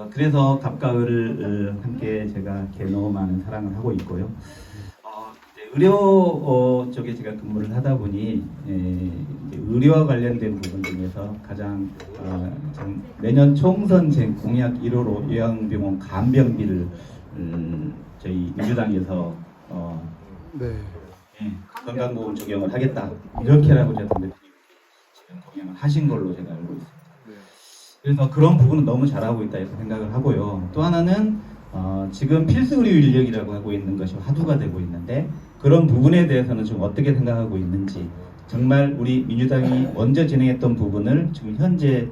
그래서 갑가을을 함께 제가 개노하는 사랑을 하고 있고요. 의료 쪽에 제가 근무를 하다 보니 의료와 관련된 부분 중에서 가장 내년 총선 공약 1호로 요양병원 간병비를 저희 민주당에서 네. 건강보험 적용을 하겠다 이렇게라고 제가 당 대표님 지금 공약을 하신 걸로 제가 알고 있습니다. 그래서 그런 부분은 너무 잘하고 있다 이렇게 생각을 하고요. 또 하나는 지금 필수 의료 인력이라고 하고 있는 것이 화두가 되고 있는데 그런 부분에 대해서는 좀 어떻게 생각하고 있는지 정말 우리 민주당이 먼저 진행했던 부분을 지금 현재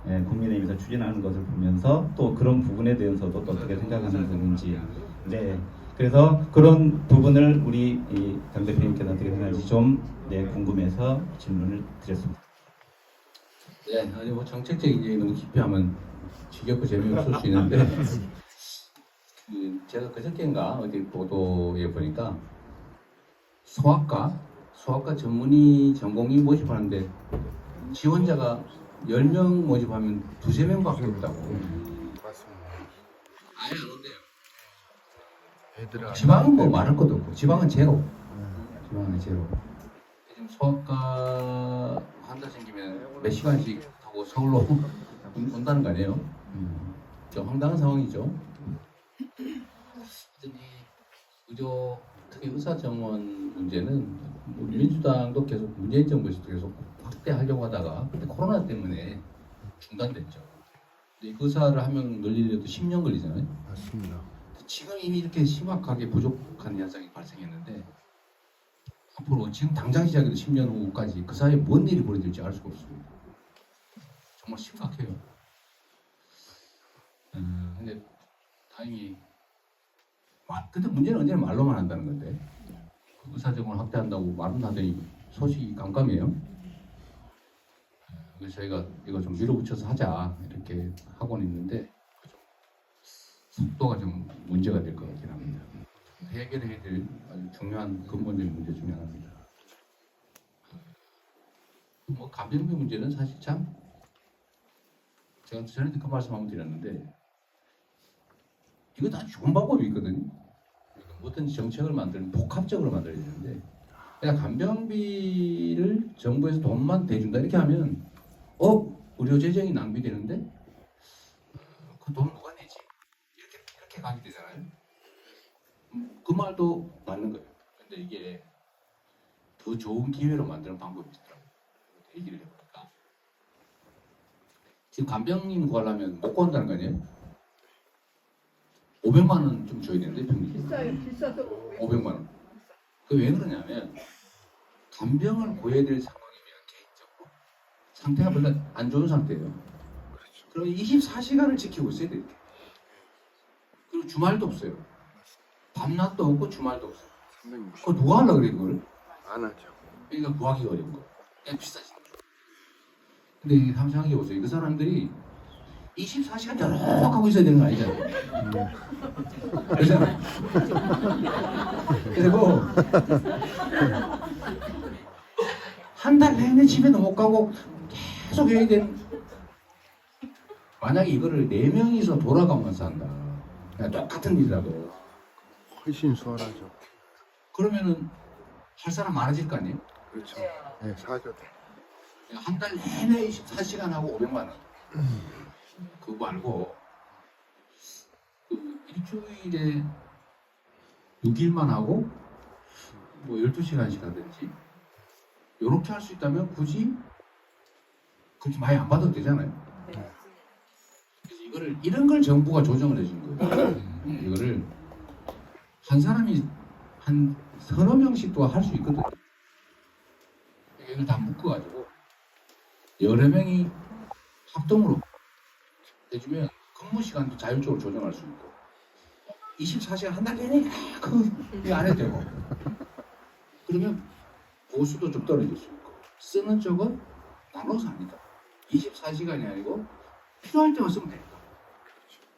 국민의힘에서 추진하는 것을 보면서 또 그런 부분에 대해서도 또 어떻게 생각하는 분인지 네. 그래서 그런 부분을 우리 당대표님께서 어떻게 생각하는지 좀 궁금해서 질문을 드렸습니다. 네, 아니 뭐 정책적인 얘기 너무 깊이 하면 지겹고 재미없을 수 있는데 제가 그저께인가 어디 보도에 보니까 소아과 전문의 전공의 모집하는데 지원자가 10명 모집하면 2~3명밖에 없다고. 아예 안 온대요. 지방은 뭐 말할 것도 없고 지방은 제로. 지금 소아과 환자 생기면 몇 시간씩 타고 서울로 온다는 거 아니에요? 좀 황당한 상황이죠. 하여튼 의료 특히 의사 정원 문제는 우리 민주당도 계속 문재인 정부에서도 계속 확대하려고 하다가 근데 코로나 때문에 중단됐죠. 근데 그 의사를 한 명 늘리려도 10년 걸리잖아요. 맞습니다. 지금 이미 이렇게 심각하게 부족한 현상이 발생했는데 앞으로 지금 당장 시작해도 10년 후까지 그 사이에 뭔 일이 벌어질지 알 수가 없습니다. 정말 심각해요. 근데 다행히 근데 문제는 언제나 말로만 한다는 건데 그 의사 정원을 확대한다고 말은 하더니 소식이 깜깜해요. 그래서 저희가 이거 좀 밀어붙여서 하자 이렇게 하고는 있는데 속도가 좀 문제가 될 것 같긴 합니다. 해결해야 될 아주 중요한 근본적인 문제 중에 하나입니다. 뭐 감염병 문제는 사실 참 제가 전에도 그 말씀 한번 드렸는데 이거 다 좋은 방법이 있거든요. 뭐든지 정책을 만들면 복합적으로 만들어야 되는데 그냥 간병비를 정부에서 돈만 대준다 이렇게 하면 의료 재정이 낭비되는데 그 돈 누가 내지? 이렇게 가게 되잖아요. 그 말도 맞는 거예요. 근데 이게 더 좋은 기회로 만드는 방법이 있더라고요. 얘기를 해보니까 지금 간병인 구하려면 못 구한다는 거 아니에요? 500만 원 좀 줘야 되는데 평균 비싸서 500만 원. 그 왜 그러냐면 간병을 구해야 될 상황이면 개인적으로 상태가 별로 안 좋은 상태예요. 그럼 24시간을 지키고 있어야 돼요. 그리고 주말도 없어요. 밤낮도 없고 주말도 없어요. 그거 누가 하려고 그래 그걸? 안 하죠. 그러니까 구하기가 어려운 거. 그냥 비싸지. 근데 한번 생각해보세요. 그 사람들이 24시간 연락 하고 있어야 되는 거 아니잖아요. 그렇잖아요. 그리고 한 달 내내 집에도 못 가고 계속 해야 되는. 만약에 이거를 4명이서 돌아가면서 한다. 그냥 똑같은 일이라도. 훨씬 수월하죠. 그러면은 할 사람 많아질 거 아니에요? 그렇죠. 네, 사죠. 한 달 내내 24시간 하고 500만 원. 그거 말고 그 일주일에 6일만 하고 뭐 12시간씩 하든지 이렇게 할 수 있다면 굳이 그렇게 많이 안 받아도 되잖아요. 그래서 이런 걸 정부가 조정을 해준 거예요. 이거를 한 사람이 한 서너 명씩도 할 수 있거든요. 이걸 다 묶어가지고 여러 명이 합동으로 해주면 근무 시간도 자율적으로 조정할 수 있고 24시간 한 달 내내 그거 안 해도 되고 그러면 보수도 좀 떨어질 수 있고 쓰는 쪽은 나눠서 하니까 24시간이 아니고 필요할 때만 쓰면 되니까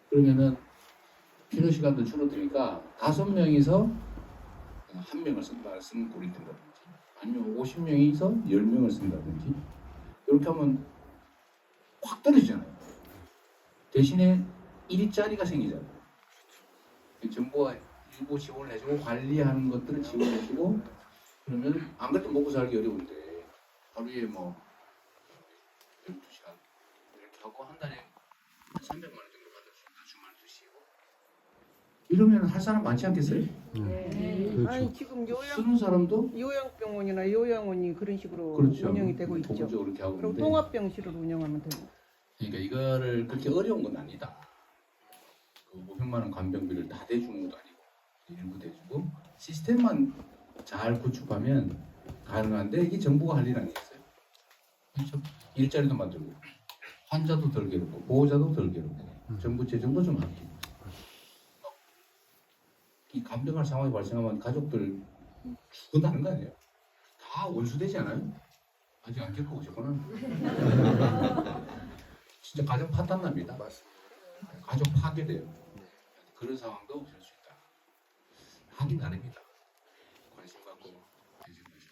그러면은 필요 시간도 줄어드니까 5명이서 1명을 쓰는 꼴이 된다든지 아니면 50명이서 10명을 쓴다든지 이렇게 하면 확 떨어지잖아요. 대신에 일자리가 생기잖아요. 정부가 일부 지원을 해주고 관리하는 것들을 지원해주고 그러면 안 그래도 먹고 살기 어려운데 하루에 뭐 12시간 이렇게 하고 한 달에 300만 원 정도 받을 수 있다. 주말도 쉬고 이러면 할 사람 많지 않겠어요? 그렇죠. 아니 지금 쓰는 사람도 요양병원이나 요양원이 그런 식으로 그렇죠. 운영이 되고 있죠. 보건적으로 이렇게 하고 그리고 있는데 통합병실을 운영하면 되고. 그러니까 이거를 그렇게 어려운 건 아니다. 그 500만 원 간병비를 다 대주는 것도 아니고 일부 대주고 시스템만 잘 구축하면 가능한데 이게 정부가 할 일 아니겠어요? 그렇죠? 일자리도 만들고 환자도 덜 괴롭고 보호자도 덜 괴롭고 정부 재정도 좀 아끼고 이 간병할 상황이 발생하면 가족들 죽어나는 거 아니에요? 다 원수되지 않아요? 아직 안 겪어보셨구나. 진짜 가정 파탄 납니다. 가족 파괴돼요. 그런 상황도 없을 수 있다. 하긴 나릅니다. 관심 갖고 관심 가지고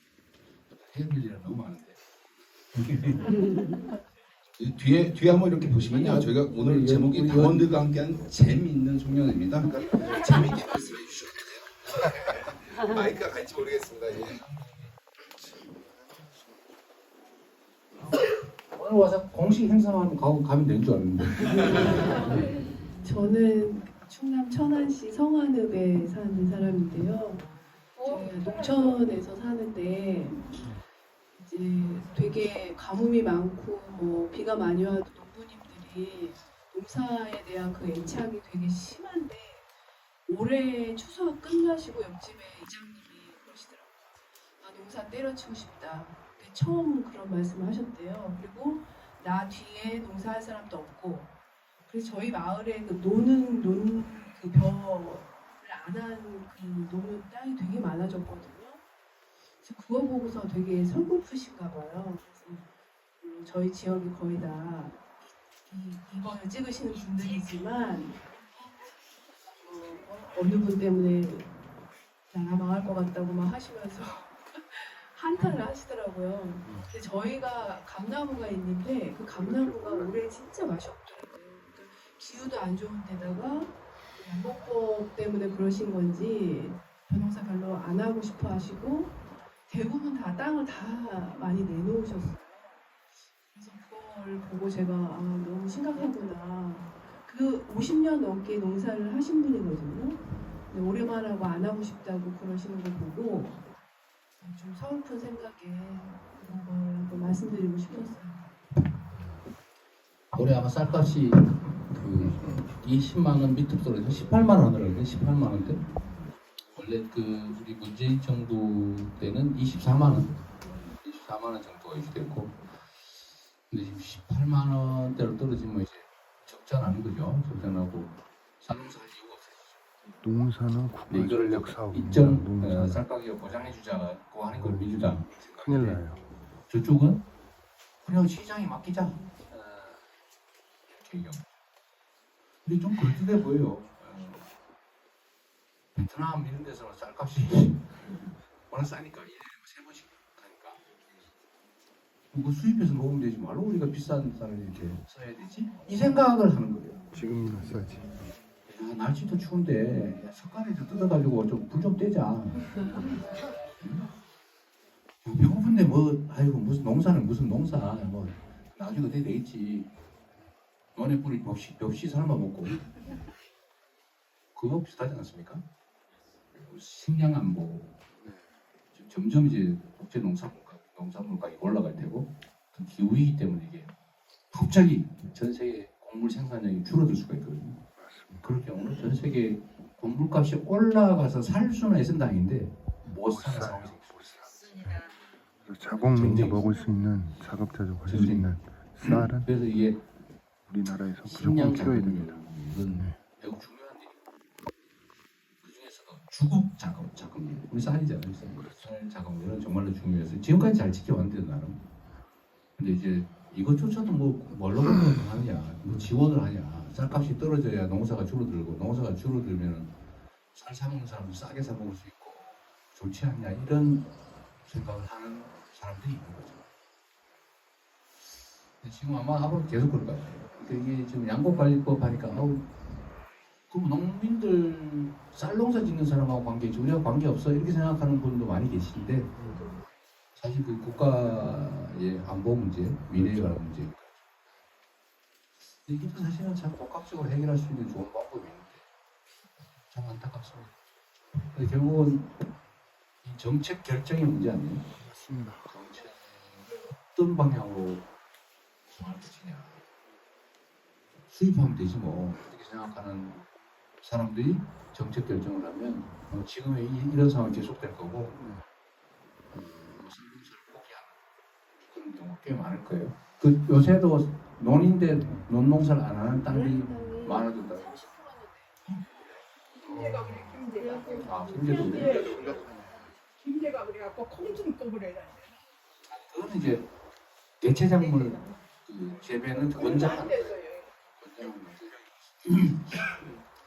해야 될 일은 너무 많은데. 뒤에 한번 이렇게 보시면요. 저희가 오늘 제목이 당원들과 함께한 재미있는 송년회입니다. 그러니까 재미있게 말씀해 주셔야 돼요. 마이크가 갈지 모르겠습니다. 예. 오늘 와서 공식 행사만 가면 되는 줄 알았는데. 저는 충남 천안시 성안읍에 사는 사람인데요. 저희가 농촌에서 사는데 이제 되게 가뭄이 많고 뭐 비가 많이 와도 농부님들이 농사에 대한 그 애착이 되게 심한데 올해 추수가 끝나시고 옆집에 이장님이 그러시더라고요. 아, 농사 때려치고 싶다. 근데 처음 그런 말씀을 하셨대요. 그리고 나 뒤에 농사할 사람도 없고 그래서 저희 마을에 그 노는 그 벼를 안 한 그 노는 땅이 되게 많아졌거든요. 그래서 그거 보고서 되게 서글프신가 봐요. 그래서 저희 지역이 거의 다 이번을 찍으시는 분들이지만 어느 분 때문에 나라 망할 것 같다고 막 하시면서 한탄을 하시더라고요. 근데 저희가 감나무가 있는데 그 감나무가 올해 진짜 맛이 없더라고요. 그러니까 기후도 안 좋은 데다가 양봉법 때문에 그러신 건지 벼농사 별로 안 하고 싶어 하시고 대부분 다 땅을 다 많이 내놓으셨어요. 그래서 그걸 보고 제가 아, 너무 심각하구나. 그 50년 넘게 농사를 하신 분이거든요. 근데 오래만 하고 안 하고 싶다고 그러시는 걸 보고 좀 서글픈 생각에 그런 걸 한번 말씀드리고 싶었어요. 올해 아마 쌀값이 그 20만 원 밑으로 떨어져서 18만 원으로 했는데 18만 원대. 원래 그 우리 문재인 정부 때는 24만 원 정도가 유지됐고, 근데 지금 18만 원대로 떨어지면 이제 적자나는 거죠. 적자나고 쌀농사 할 이유가 없어지죠. 농사는 근데 이거를 국가적 사업입니다. 일정 농사는 쌀 가격을 보장해주자고 하는 걸 민주당 큰일 생각인데 나요. 저쪽은 그냥 시장에 맡기자 이렇게 얘기하고. 근데 좀 그럴듯해 보여요. 베트남 이런 데서는 쌀값이 워낙 싸니까 1년에 3번씩 가니까 이거 수입해서 먹으면 되지 말로 우리가 비싼 쌀을 이렇게 써야 되지? 이 생각을 하는 거예요. 지금이나 써야지. 야, 날씨도 추운데 석가래 좀 뜯어가지고 좀 불 좀 떼자. 배고픈데 뭐 아이고 무슨 농사는 무슨 농사 뭐 나중에 어떻게 되겠지. 너네 뿌리 벽시 삶아 먹고 그거 비슷하지 않습니까? 식량 안보 점점 이제 국제 농산물 가격이 올라갈 테고 그 기후이기 때문에 이게 갑자기 전 세계 곡물 생산량이 줄어들 수가 있거든요. 그럴 경우는 전 세계 곡물값이 올라가서 살 수는 있는 다행인데 못 사는 상황이 생깁니다. 자국민이 먹을 수 있는 자급자족 할 수 있는 쌀은 그래서 이게 우리나라에서 식량 무조건 키워야 됩니다. 이건 매우 중요한 일이고 그 중에서도 주국 자금 우리 쌀이잖아요. 쌀 자금률은 정말로 중요해서 지금까지 잘 지켜왔는데 나름. 근데 이제 이것조차도 뭘로 하느냐, 뭐 지원을 하냐. 쌀값이 떨어져야 농사가 줄어들고 농사가 줄어들면 쌀 사 먹는 사람도 싸게 사 먹을 수 있고 좋지 않냐 이런 생각을 하는 사람들이 있는 거죠. 근데 지금 아마 앞으로 계속 그럴 것 같아요. 그러니까 이게 지금 양곡관리법 하니까 그럼 농민들 쌀 농사 짓는 사람하고 관계있지 우리하고 관계없어 이렇게 생각하는 분도 많이 계시는데 사실 그 국가의 안보 문제, 미래에 관한 문제니까 이게 사실은 참 복합적으로 해결할 수 있는 좋은 방법이 있는데 참 안타깝습니다. 근데 결국은 이 정책 결정의 문제 아니에요? 맞습니다. 정책 어떤 방향으로 정할 것이냐. 수입하면 되지 뭐. 이렇게 생각하는 사람들이 정책 결정을 하면 지금의 이런 상황이 계속될 거고 상공사를 포기하는 그런 경우가 꽤 많을 거예요. 그 요새도 논인데 논농사를 안 하는 땅이 많아졌다. 김제가 그래, 김제가. 아, 김제도 김제가 그래갖고 콩중떡을 해야 돼. 그거는 이제 대체작물 그 재배는 권장 안 됐어요.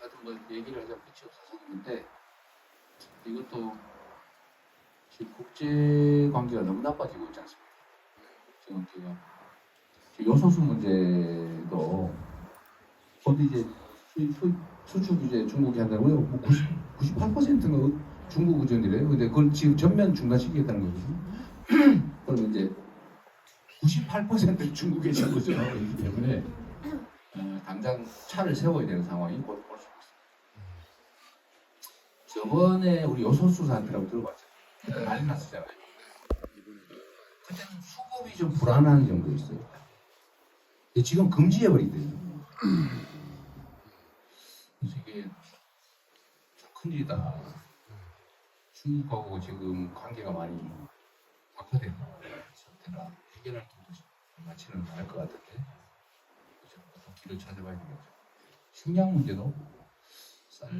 하여튼 뭐 얘기를 하자면 끝이 없어서 그런데 이것도 지금 국제 관계가 너무 나빠지고 있지 않습니까? 지금 요소수 문제도 어디 이제 수출 규제 중국이 한다고요? 뭐 98%가 중국 의존이래요. 근데 그걸 지금 전면 중단시키겠다는 거거든요. 그러면 이제 98%를 중국에 지금 의존하고 있기 때문에 당장 차를 세워야 되는 상황이 곧 올 수 있습니다. 저번에 우리 요소수 사태라고 들어봤죠? 그때 난리 났었잖아요. 그때는 수급이 좀 불안한 정도였어요. 근데 지금 금지해버리거든요. 그래서 이게 좀 큰일이다. 중국하고 지금 관계가 많이 악화된 상태라 해결할 길도 많지는 않을 것 같은데 어떤 길을 찾아봐야 되겠죠. 식량 문제도 쌀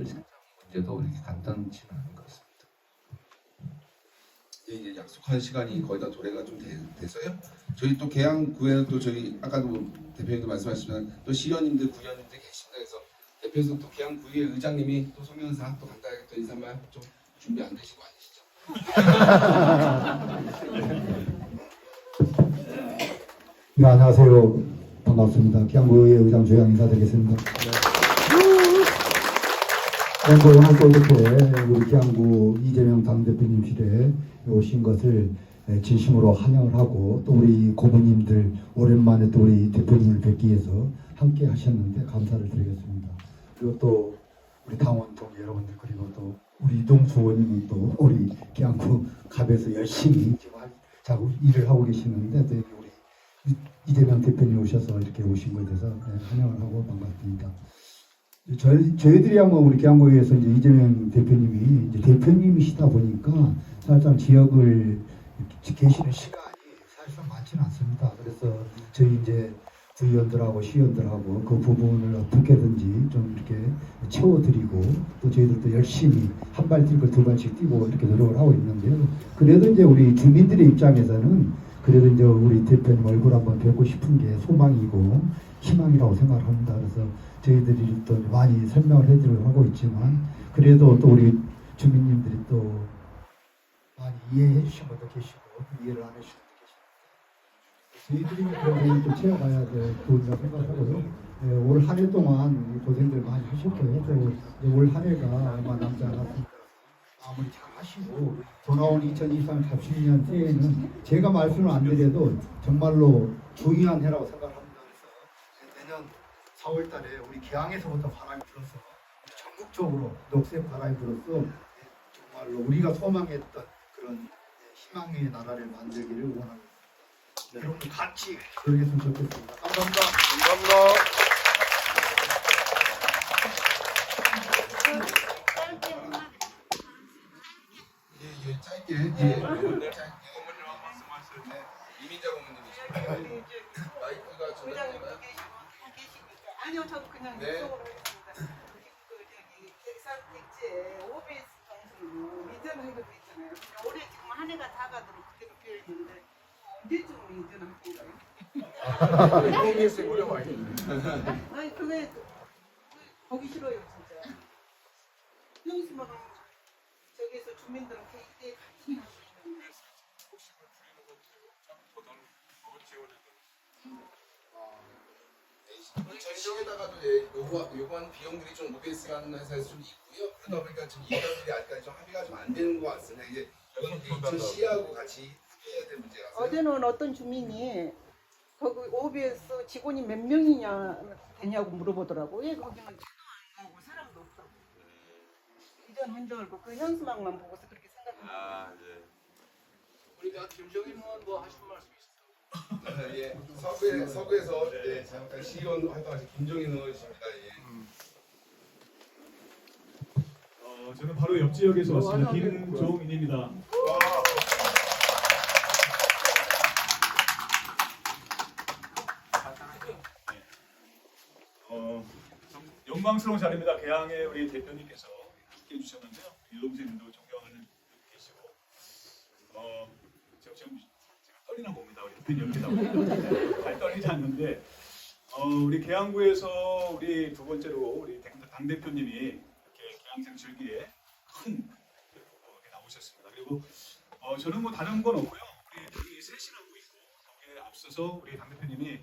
생산 문제도 이렇게 간단치는 않은 것 같습니다. 이제 약속한 시간이 거의 다 도래가 좀 돼서요. 저희 또 계양구에는 또 저희 아까도 대표님도 말씀하셨지만 또 시의원님들, 구의원님들 계신다 해서 대표에서 또 계양구의 의장님이 또 송년사 또 간단하게 또 인사말 좀 준비 안 되시고 아니시죠? 네, 안녕하세요. 반갑습니다. 계양구의 의장 조양 인사드리겠습니다. 오늘 또 이렇게 우리 계양구 이재명 당대표님실에 오신 것을 진심으로 환영을 하고 또 우리 고모님들 오랜만에 또 우리 대표님을 뵙기 위해서 함께 하셨는데 감사를 드리겠습니다. 그리고 또 우리 당원 동지 여러분들 그리고 또 우리 이동수 의원님은 또 우리 계양구 갑에서 열심히 지금 자꾸 일을 하고 계시는데 또 우리 이재명 대표님 오셔서 이렇게 오신 것에 대해서 환영을 하고 반갑습니다. 저희들이 한번 우리 계양구에서 이제 이재명 대표님이 이제 대표님이시다 보니까 사실상 지역을 계시는 시간이 사실상 많지는 않습니다. 그래서 저희 이제 구의원들하고 시의원들하고 그 부분을 어떻게든지 좀 이렇게 채워드리고 또 저희들도 열심히 한 발 뛰고 두 발씩 뛰고 이렇게 노력을 하고 있는데요. 그래도 이제 우리 주민들의 입장에서는 그래도 이제 우리 대표님 얼굴 한번 뵙고 싶은 게 소망이고 희망이라고 생각을 합니다. 그래서 저희들이 또 많이 설명을 해드리려고 하고 있지만 그래도 또 우리 주민님들이 또 많이 이해해 주신 분도 계시고 이해를 안 해주신 분도 계십니다. 저희들이 그런 또 채워가야 될 부분이라고 생각하고요. 네, 올 한 해 동안 고생들 많이 하셨고요. 또 올 한 해가 얼마 남지 않았습니다. 마무리 잘 하시고 돌아온 2023 갑신년 새해에는 제가 말씀을 안 드려도 정말로 중요한 해라고 생각합니다. 그래서 내년 4월 달에 우리 계양에서부터 바람이 불어서 전국적으로 녹색 바람이 불어서 정말로 우리가 소망했던 그런 희망의 나라를 만들기를 원합니다. 여러분 같이 그러겠으면 좋겠습니다. 감사합니다. 감사합니다. 짧게 어머님하고 말씀하실 때 이민자 고모님이시죠. 마이크가 전달되나요? 아니요, 저도 그냥 네. 이쪽으로 하겠습니다. 그 저기 객사 택지에 OBS 방송으로 리전 해도 있잖아요. 근데 올해 지금 한 해가 다 가도록 그대로 비어 있는데 언제쯤 리전 할 건가요? OBS에 오래 와 있는데. 아니 그게 보기 싫어요 진짜. 여기서 막 저기서 주민들은 이때 같이 하시는 전적에다가도 요구한 비용들이 좀 OBS라는 회사에서 좀 있고요. 그러다 보니까 지금 이 부분들이 아직까지 좀 합의가 좀 안 되는 것 같습니다. 이제 이건 시하고 같이 합의해야 될 문제라서. 어제는 어떤 주민이 거기 OBS 직원이 몇 명이냐 되냐고 물어보더라고요. 거기는 차도 안 가고 사람도 없다고. 위대한 줄 알고 그 현수막만 보고서 그렇게 생각합니다. 아, 예. 우리가 김정인 의원 뭐 하신 말씀 있어요? 예, 서구에서 예, 잠깐 시의원 활동하신 김종인 의원이십니다. 예. 저는 바로 옆 지역에서 왔습니다. 김종인입니다. 좀 영광스러운 자리입니다. 개항의 우리 대표님께서 함께 해주셨는데요. 여러분들도 존경하는 계시고, 제가 떨리나 봅니다. 우리 대표님 잘 떨리지 않는데, 우리 개항구에서 우리 두 번째로 우리 당 대표님이 이렇게 개항생 즐기에 큰 이렇게 나오셨습니다. 그리고 저는 뭐 다른 건 없고요. 우리 당이 쇄신하고 있고 거기에 앞서서 우리 당 대표님이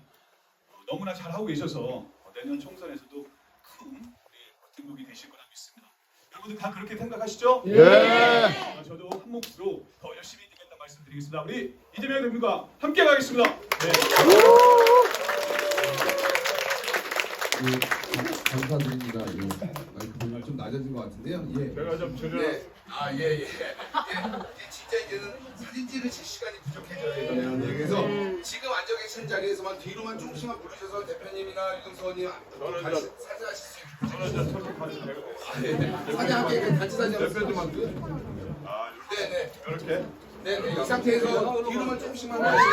너무나 잘 하고 계셔서 내년 총선에서도 큰 우리 버팀목이 되실 거라 믿습니다. 여러분들 다 그렇게 생각하시죠? 예. 저도 한 몫으로 더 열심히 뛰겠다 말씀드리겠습니다. 우리 이재명 대표님과 함께 가겠습니다. 네. 감사드립니다. 예. 마이크가 좀 낮아진 것 같은데요. 예. 제가 좀 전혀 예. 진짜 이제는 사진 찍으실 시간이 부족해져요. 이거는. 예. 그래서 지금 앉아 계신 자리에서만 뒤로만 조금씩만 부르셔서 대표님이나 윤서원님 같이 사진하실 수 있게. 저는 저쪽 가도 되고. 사진 함께 단체 사진 한번 만 네네. 이렇게. 네네. 이 상태에서 뒤로만 조금씩만 하시면